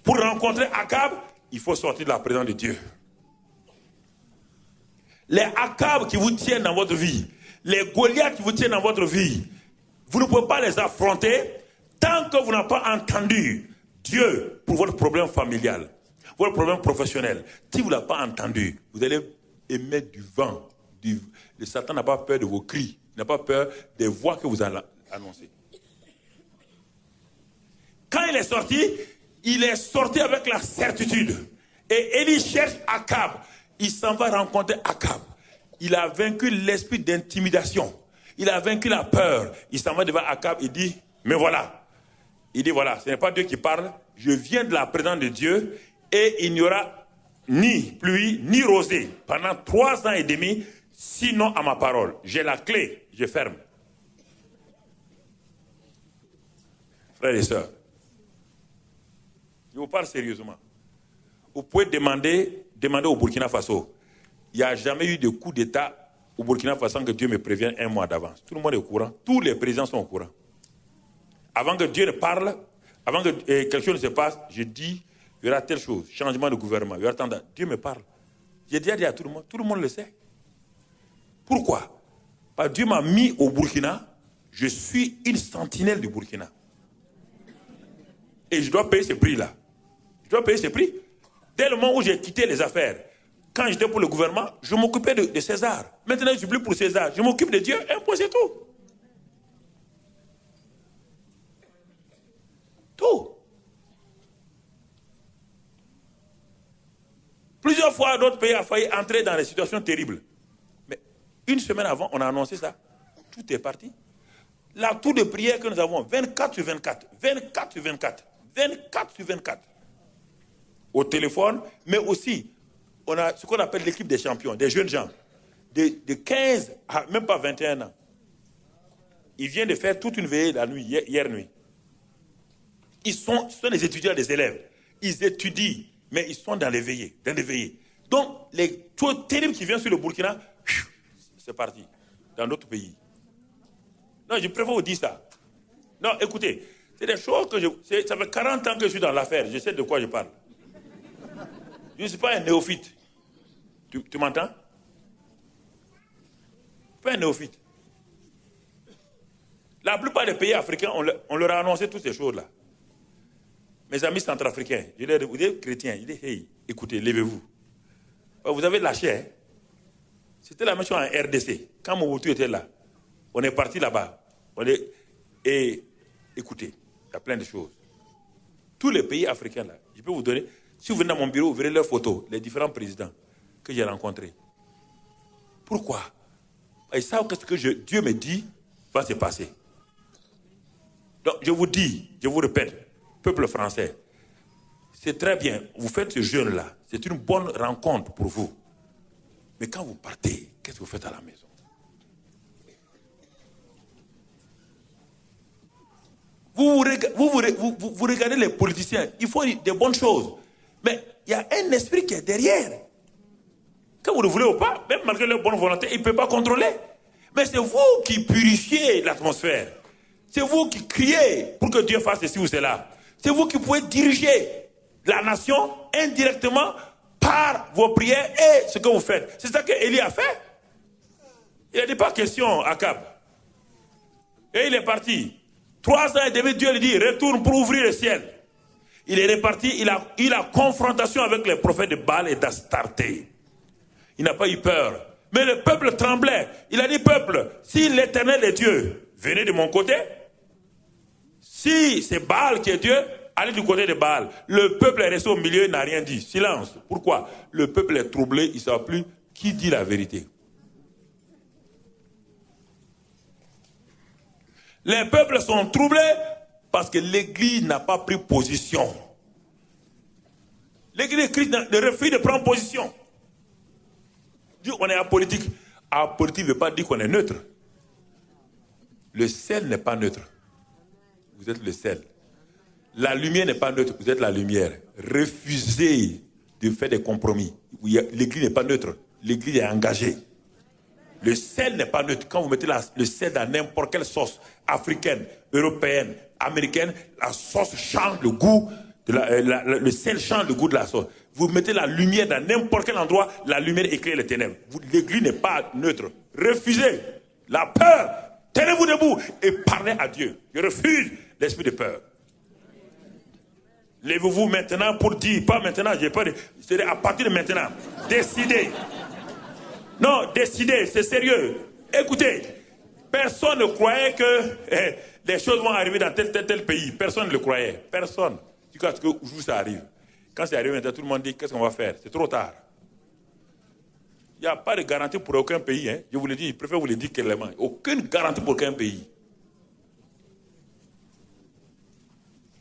Speaker 2: Pour rencontrer Akab, il faut sortir de la présence de Dieu. Les Akab qui vous tiennent dans votre vie, les Goliaths qui vous tiennent dans votre vie, vous ne pouvez pas les affronter tant que vous n'avez pas entendu Dieu pour votre problème familial, votre problème professionnel. Si vous ne l'avez pas entendu, vous allez émettre du vent. Le Satan n'a pas peur de vos cris, il n'a pas peur des voix que vous allez annoncer. Quand il est sorti avec la certitude. Et Élie cherche Akab. Il s'en va rencontrer Akab. Il a vaincu l'esprit d'intimidation. Il a vaincu la peur. Il s'en va devant Akab. Il dit, mais voilà. Il dit, voilà, ce n'est pas Dieu qui parle. Je viens de la présence de Dieu. Et il n'y aura ni pluie, ni rosée pendant 3 ans et demi, sinon à ma parole. J'ai la clé, je ferme. Frères et sœurs, je vous parle sérieusement. Vous pouvez demander au Burkina Faso. Il n'y a jamais eu de coup d'État au Burkina Faso sans que Dieu me prévienne 1 mois d'avance. Tout le monde est au courant. Tous les présidents sont au courant. Avant que Dieu ne parle, avant que quelque chose ne se passe, je dis, il y aura telle chose, changement de gouvernement, il y aura tant de... Dieu me parle. J'ai déjà dit à tout le monde le sait. Pourquoi? Dieu m'a mis au Burkina, je suis une sentinelle du Burkina. Et je dois payer ce prix-là. Je dois payer ce prix. Dès le moment où j'ai quitté les affaires, quand j'étais pour le gouvernement, je m'occupais de César. Maintenant, je ne suis plus pour César. Je m'occupe de Dieu, un point, c'est tout. Tout. Plusieurs fois, d'autres pays ont failli entrer dans des situations terribles. Mais une semaine avant, on a annoncé ça. Tout est parti. La tour de prière que nous avons, 24 sur 24, 24 sur 24, 24 sur 24. Au téléphone, mais aussi, on a ce qu'on appelle l'équipe des champions, des jeunes gens, de 15 à même pas 21 ans. Ils viennent de faire toute une veillée la nuit, hier nuit. Ce sont des étudiants, des élèves. Ils étudient, mais ils sont dans les veillées, Donc, les choses terribles qui viennent sur le Burkina, c'est parti, dans d'autres pays. Non, je préfère vous dire ça. Non, écoutez, c'est des choses que ça fait 40 ans que je suis dans l'affaire, je sais de quoi je parle. Je ne suis pas un néophyte. Tu m'entends? Pas un néophyte. La plupart des pays africains, on leur a annoncé toutes ces choses-là. Mes amis centrafricains, je leur dis, vous êtes chrétiens, je dis, hey, écoutez, levez-vous. Vous avez lâché, hein? C'était la même chose en RDC. Quand Mobutu était là, on est parti là-bas. Et écoutez, il y a plein de choses. Tous les pays africains, là, je peux vous donner, si vous venez dans mon bureau, vous verrez leurs photos, les différents présidents que j'ai rencontrés. Pourquoi? Ils savent que ce que Dieu me dit va se passer. Donc, je vous dis, je vous répète, peuple français, c'est très bien, vous faites ce jeûne-là, c'est une bonne rencontre pour vous. Mais quand vous partez, qu'est-ce que vous faites à la maison? Vous regardez les politiciens, ils font des bonnes choses. Mais il y a un esprit qui est derrière. Quand vous le voulez ou pas, même malgré leur bonne volonté, ils ne peuvent pas contrôler. Mais c'est vous qui purifiez l'atmosphère. C'est vous qui criez pour que Dieu fasse ceci ou cela. C'est vous qui pouvez diriger la nation indirectement par vos prières et ce que vous faites. C'est ça qu'Élie a fait. Il n'a dit pas question à Akab. Et il est parti. 3 ans et demi, Dieu lui dit, retourne pour ouvrir le ciel. Il est reparti, il a confrontation avec les prophètes de Baal et d'Astarté. Il n'a pas eu peur. Mais le peuple tremblait. Il a dit, peuple, si l'Éternel est Dieu, venez de mon côté. Si c'est Baal qui est Dieu, allez du côté de Baal. Le peuple est resté au milieu, il n'a rien dit. Silence. Pourquoi? Le peuple est troublé, il ne sait plus qui dit la vérité. Les peuples sont troublés parce que l'Église n'a pas pris position. L'Église de Christ refuse de prendre position. Dit on est apolitique. Apolitique ne veut pas dire qu'on est neutre. Le sel n'est pas neutre. Vous êtes le sel. La lumière n'est pas neutre. Vous êtes la lumière. Refusez de faire des compromis. L'Église n'est pas neutre. L'Église est engagée. Le sel n'est pas neutre. Quand vous mettez le sel dans n'importe quelle sauce, africaine, européenne, américaine, la sauce change le goût, le sel change le goût de la sauce. Vous mettez la lumière dans n'importe quel endroit, la lumière éclaire les ténèbres. L'Église n'est pas neutre. Refusez la peur. Tenez-vous debout et parlez à Dieu. Je refuse l'esprit de peur. Lèvez-vous maintenant pour dire, pas maintenant, j'ai pas de... C'est à partir de maintenant. Décidez. Non, décidez, c'est sérieux. Écoutez, personne ne croyait que les choses vont arriver dans tel pays. Personne ne le croyait. Personne. Jusqu'à ce que ça arrive. Quand c'est arrivé, tout le monde dit, qu'est-ce qu'on va faire? C'est trop tard. Il n'y a pas de garantie pour aucun pays. Hein. Je vous le dis, je préfère vous le dire clairement. Aucune garantie pour aucun pays.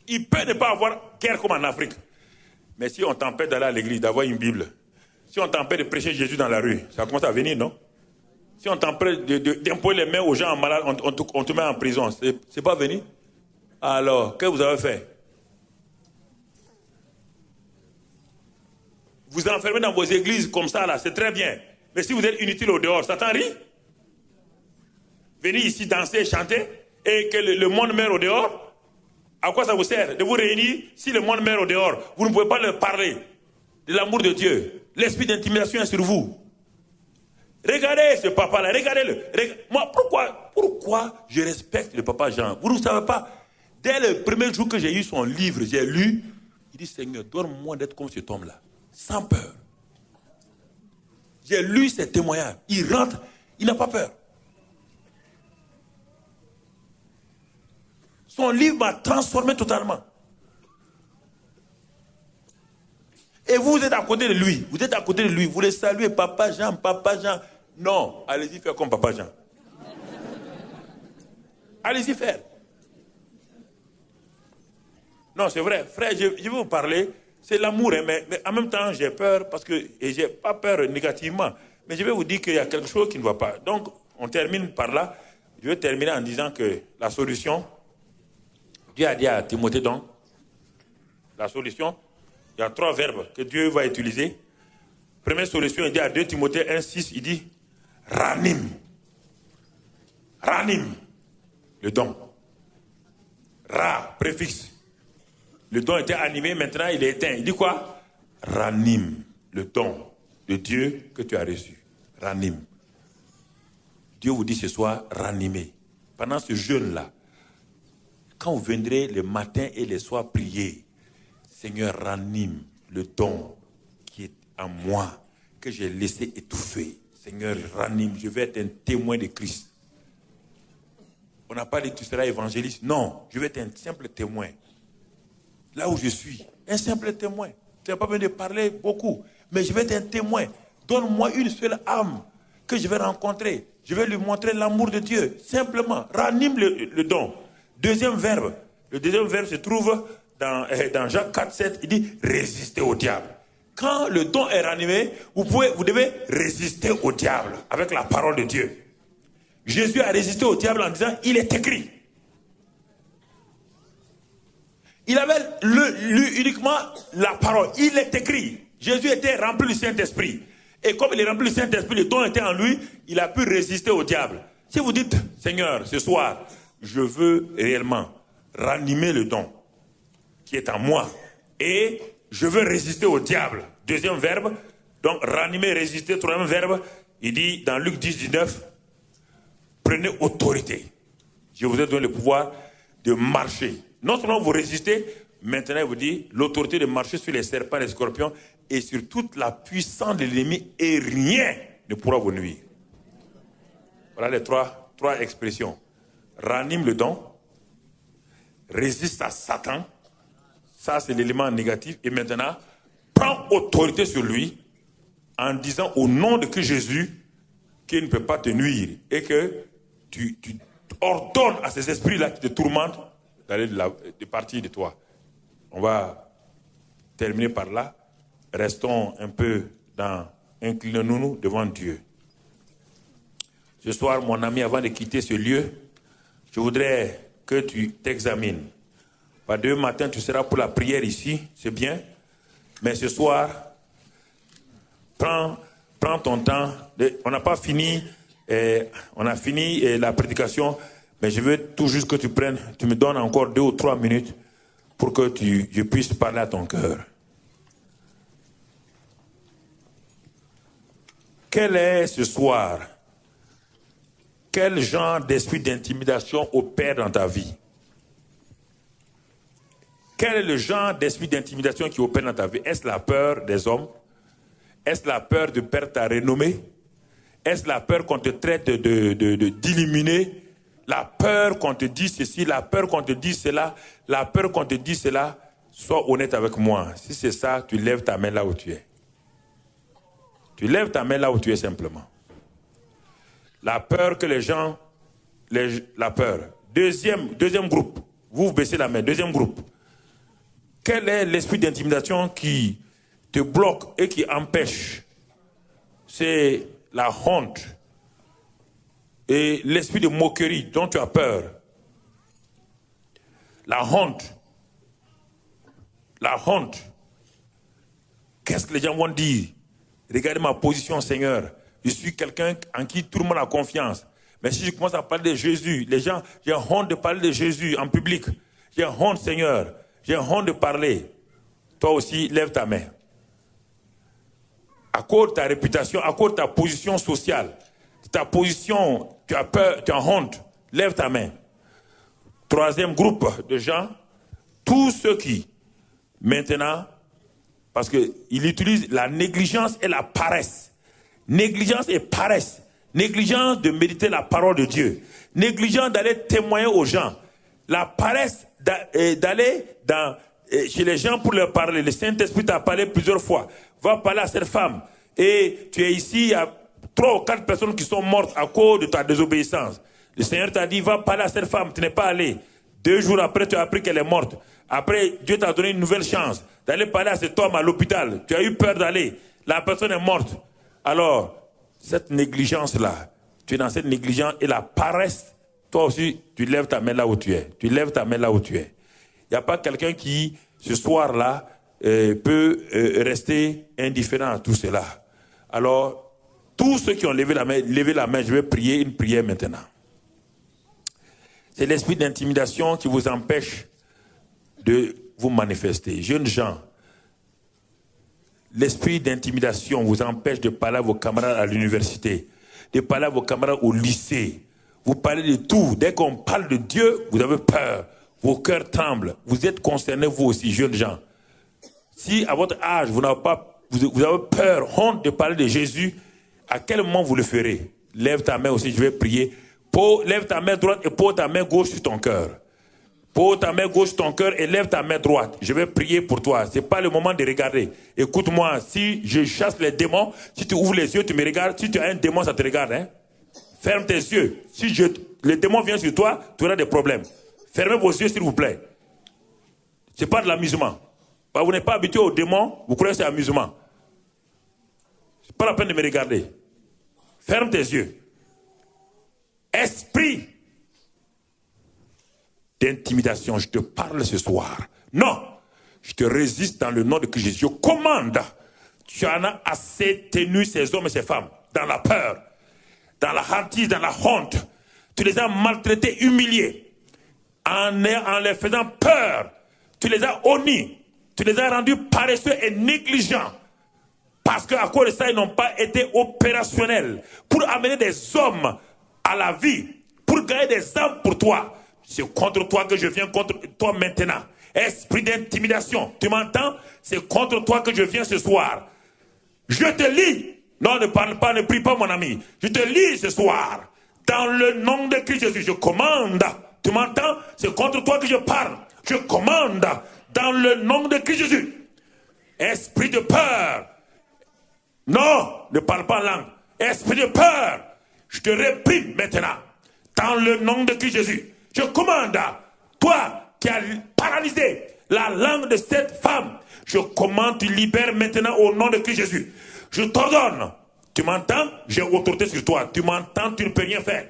Speaker 2: Il peut ne pas avoir guerre comme en Afrique. Mais si on t'empêche d'aller à l'église, d'avoir une Bible, si on t'empêche de prêcher Jésus dans la rue, ça commence à venir, non? Si on t'empêche d'imposer les mains aux gens malades, on te met en prison. C'est pas venu? Alors, qu'est-ce que vous avez fait? Vous enfermez dans vos églises comme ça, là, c'est très bien. Mais si vous êtes inutile au dehors, Satan rit. Venez ici danser, chanter, et que le monde meurt au dehors. À quoi ça vous sert de vous réunir si le monde meurt au dehors? Vous ne pouvez pas leur parler de l'amour de Dieu. L'esprit d'intimidation est sur vous. Regardez ce papa-là, regardez-le. Moi, pourquoi je respecte le papa Jean? Vous ne savez pas. Dès le premier jour que j'ai eu son livre, j'ai lu, il dit, Seigneur, donne-moi d'être comme cet homme-là, sans peur. J'ai lu ses témoignages. Il rentre, il n'a pas peur. Son livre m'a transformé totalement. Et vous êtes à côté de lui. Vous êtes à côté de lui. Vous le saluez, Papa Jean, Papa Jean. Non, allez-y faire comme Papa Jean. Allez-y faire. Non, c'est vrai. Frère, je vais vous parler. C'est l'amour, hein, mais en même temps, j'ai peur parce que, et j'ai pas peur négativement. Mais je vais vous dire qu'il y a quelque chose qui ne va pas. Donc, on termine par là. Je vais terminer en disant que la solution, Dieu a dit à Timothée donc, la solution, il y a 3 verbes que Dieu va utiliser. Première solution, il dit à 2 Timothée 1,6, il dit ranim. Ranim, le don. Ra, préfixe. Le don était animé, maintenant il est éteint. Il dit quoi? Ranim, le don de Dieu que tu as reçu. Ranim. Dieu vous dit ce soir, ranimez. Pendant ce jeûne-là, quand vous viendrez le matin et le soir prier, Seigneur, ranime le don qui est en moi, que j'ai laissé étouffer. Seigneur, ranime, je vais être un témoin de Christ. On n'a pas dit que tu seras évangéliste. Non, je vais être un simple témoin. Là où je suis, un simple témoin. Tu n'as pas besoin de parler beaucoup, mais je vais être un témoin. Donne-moi une seule âme que je vais rencontrer. Je vais lui montrer l'amour de Dieu. Simplement, ranime le don. Deuxième verbe. Le deuxième verbe se trouve dans Jacques 4,7. Il dit résister au diable. Quand le don est ranimé, vous devez résister au diable avec la parole de Dieu. Jésus a résisté au diable en disant, il est écrit. Il avait lu uniquement la parole. Il est écrit. Jésus était rempli du Saint-Esprit. Et comme il est rempli du Saint-Esprit, le don était en lui, il a pu résister au diable. Si vous dites, Seigneur, ce soir, je veux réellement ranimer le don qui est en moi. Et je veux résister au diable. Deuxième verbe. Donc, ranimer, résister. Troisième verbe. Il dit dans Luc 10, 19, prenez autorité. Je vous ai donné le pouvoir de marcher. Non seulement vous résistez, maintenant il vous dit l'autorité de marcher sur les serpents, les scorpions et sur toute la puissance de l'ennemi et rien ne pourra vous nuire. Voilà les trois expressions. Ranime le don, résiste à Satan, ça c'est l'élément négatif, et maintenant prends autorité sur lui en disant au nom de Christ Jésus qu'il ne peut pas te nuire et que tu ordonnes à ces esprits-là qui te tourmentent d'aller de partir de toi. On va terminer par là. Restons un peu inclinons-nous devant Dieu. Ce soir, mon ami, avant de quitter ce lieu, je voudrais que tu t'examines. Pas demain matin, tu seras pour la prière ici, c'est bien. Mais ce soir, prends ton temps. On n'a pas fini, on a fini la prédication. Mais je veux tout juste que tu me donnes encore 2 ou 3 minutes pour que je puisse parler à ton cœur. Quel est ce soir, quel genre d'esprit d'intimidation opère dans ta vie? Quel est le genre d'esprit d'intimidation qui opère dans ta vie? Est-ce la peur des hommes? Est-ce la peur de perdre ta renommée? Est-ce la peur qu'on te traite d'éliminer? La peur qu'on te dise ceci, la peur qu'on te dise cela, la peur qu'on te dise cela, sois honnête avec moi. Si c'est ça, tu lèves ta main là où tu es. Tu lèves ta main là où tu es simplement. La peur que les gens... la peur. Deuxième groupe. Vous baissez la main. Deuxième groupe. Quel est l'esprit d'intimidation qui te bloque et qui empêche? C'est la honte. Et l'esprit de moquerie dont tu as peur. La honte. La honte. Qu'est-ce que les gens vont dire? Regardez ma position, Seigneur. Je suis quelqu'un en qui tout le monde a confiance. Mais si je commence à parler de Jésus, les gens, j'ai honte de parler de Jésus en public. J'ai honte, Seigneur. J'ai honte de parler. Toi aussi, lève ta main. à cause de ta réputation, à cause de ta position sociale, ta position, tu as peur, tu as honte, lève ta main. Troisième groupe de gens, tous ceux qui, maintenant, parce qu'il utilise la négligence et la paresse. Négligence et paresse. Négligence de méditer la parole de Dieu. Négligence d'aller témoigner aux gens. La paresse d'aller chez les gens pour leur parler. Le Saint-Esprit t'a parlé plusieurs fois. Va parler à cette femme. Et tu es ici, il y a 3 ou 4 personnes qui sont mortes à cause de ta désobéissance. Le Seigneur t'a dit, va parler à cette femme. Tu n'es pas allé. 2 jours après, tu as appris qu'elle est morte. Après, Dieu t'a donné une nouvelle chance d'aller parler à cet homme à l'hôpital. Tu as eu peur d'aller. La personne est morte. Alors, cette négligence-là, tu es dans cette négligence et la paresse, toi aussi, tu lèves ta main là où tu es. Tu lèves ta main là où tu es. Il n'y a pas quelqu'un qui, ce soir-là, peut rester indifférent à tout cela. Alors, tous ceux qui ont levé la main, je vais prier une prière maintenant. C'est l'esprit d'intimidation qui vous empêche de vous manifester. Jeunes gens, l'esprit d'intimidation vous empêche de parler à vos camarades à l'université, de parler à vos camarades au lycée. Vous parlez de tout. Dès qu'on parle de Dieu, vous avez peur. Vos cœurs tremblent. Vous êtes concernés, vous aussi, jeunes gens. Si à votre âge, vous avez peur, honte de parler de Jésus, à quel moment vous le ferez? Lève ta main aussi, je vais prier. Lève ta main droite et pose ta main gauche sur ton cœur. Pose ta main gauche sur ton cœur et lève ta main droite. Je vais prier pour toi. Ce n'est pas le moment de regarder. Écoute-moi, si je chasse les démons, si tu ouvres les yeux, tu me regardes. Si tu as un démon, ça te regarde. Hein? Ferme tes yeux. Si le démon vient sur toi, tu auras des problèmes. Fermez vos yeux, s'il vous plaît. Ce n'est pas de l'amusement. Vous n'êtes pas habitué aux démons, vous croyez que c'est amusement. Ce n'est pas la peine de me regarder. Ferme tes yeux. Esprit d'intimidation, je te parle ce soir. Non, je te résiste dans le nom de Christ Jésus. Je commande. Tu en as assez tenu ces hommes et ces femmes dans la peur, dans la hantise, dans la honte. Tu les as maltraités, humiliés, en les faisant peur. Tu les as honnis. Tu les as rendus paresseux et négligents. Parce qu'à cause de ça, ils n'ont pas été opérationnels pour amener des hommes à la vie, pour gagner des âmes pour toi. C'est contre toi que je viens, contre toi maintenant. Esprit d'intimidation, tu m'entends? C'est contre toi que je viens ce soir. Je te lis. Non, ne parle pas, ne prie pas, mon ami. Je te lis ce soir. Dans le nom de Christ Jésus, je commande. Tu m'entends? C'est contre toi que je parle. Je commande dans le nom de Christ Jésus. Esprit de peur. Non, ne parle pas en langue. Esprit de peur. Je te réprime maintenant. Dans le nom de Christ Jésus. Je commande, toi qui as paralysé la langue de cette femme, je commande, tu libères maintenant au nom de Christ Jésus. Je t'ordonne. Tu m'entends? J'ai autorité sur toi. Tu m'entends? Tu ne peux rien faire.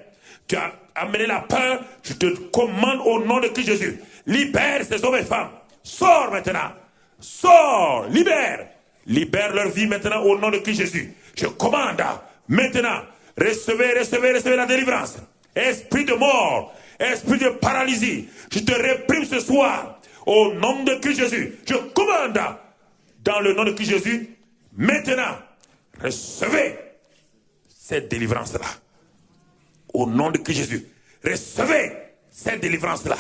Speaker 2: Tu as amené la peur. Je te commande au nom de Christ Jésus. Libère ces hommes et femmes. Sors maintenant. Sors. Libère. Libère leur vie maintenant au nom de Christ Jésus. Je commande maintenant. Recevez la délivrance. Esprit de mort. Esprit de paralysie. Je te réprime ce soir. Au nom de Christ Jésus. Je commande. Dans le nom de Christ Jésus. Maintenant. Recevez cette délivrance-là. Au nom de Christ Jésus. Recevez cette délivrance-là.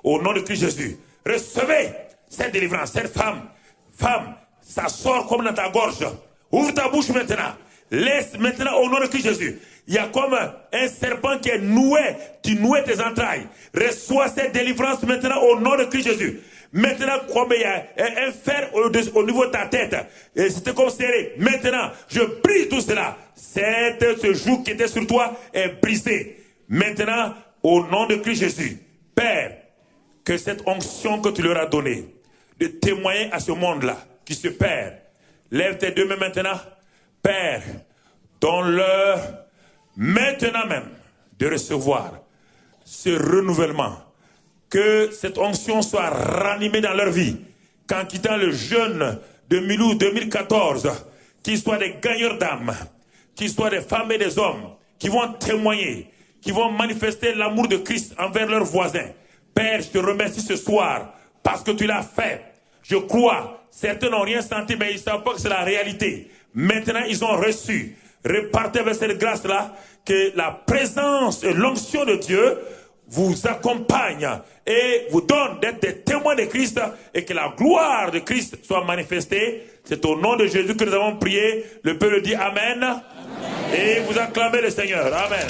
Speaker 2: Au nom de Christ Jésus. Recevez cette délivrance. Cette femme, ça sort comme dans ta gorge. Ouvre ta bouche maintenant. Laisse maintenant au nom de Christ Jésus. Il y a comme un serpent qui est noué. Tu nouais tes entrailles. Reçois cette délivrance maintenant au nom de Christ Jésus. Maintenant, comme il y a un fer au niveau de ta tête, et c'était comme serré. Maintenant, je brise tout cela. Ce joug qui était sur toi est brisé. Maintenant, au nom de Christ Jésus, Père, que cette onction que tu leur as donnée, de témoigner à ce monde-là, qui se perd, lève tes deux mains maintenant. Père, donne-leur maintenant même de recevoir ce renouvellement. Que cette onction soit ranimée dans leur vie. Qu'en quittant le jeûne de Milou 2014, qu'ils soient des gagneurs d'âme, qu'ils soient des femmes et des hommes, qui vont témoigner, qui vont manifester l'amour de Christ envers leurs voisins. Père, je te remercie ce soir parce que tu l'as fait. Je crois, certains n'ont rien senti, mais ils ne savent pas que c'est la réalité. Maintenant, ils ont reçu. Repartez avec cette grâce-là, que la présence et l'onction de Dieu vous accompagne et vous donne d'être des témoins de Christ et que la gloire de Christ soit manifestée. C'est au nom de Jésus que nous avons prié. Le peuple dit Amen. Amen. Et vous acclamez le Seigneur. Amen.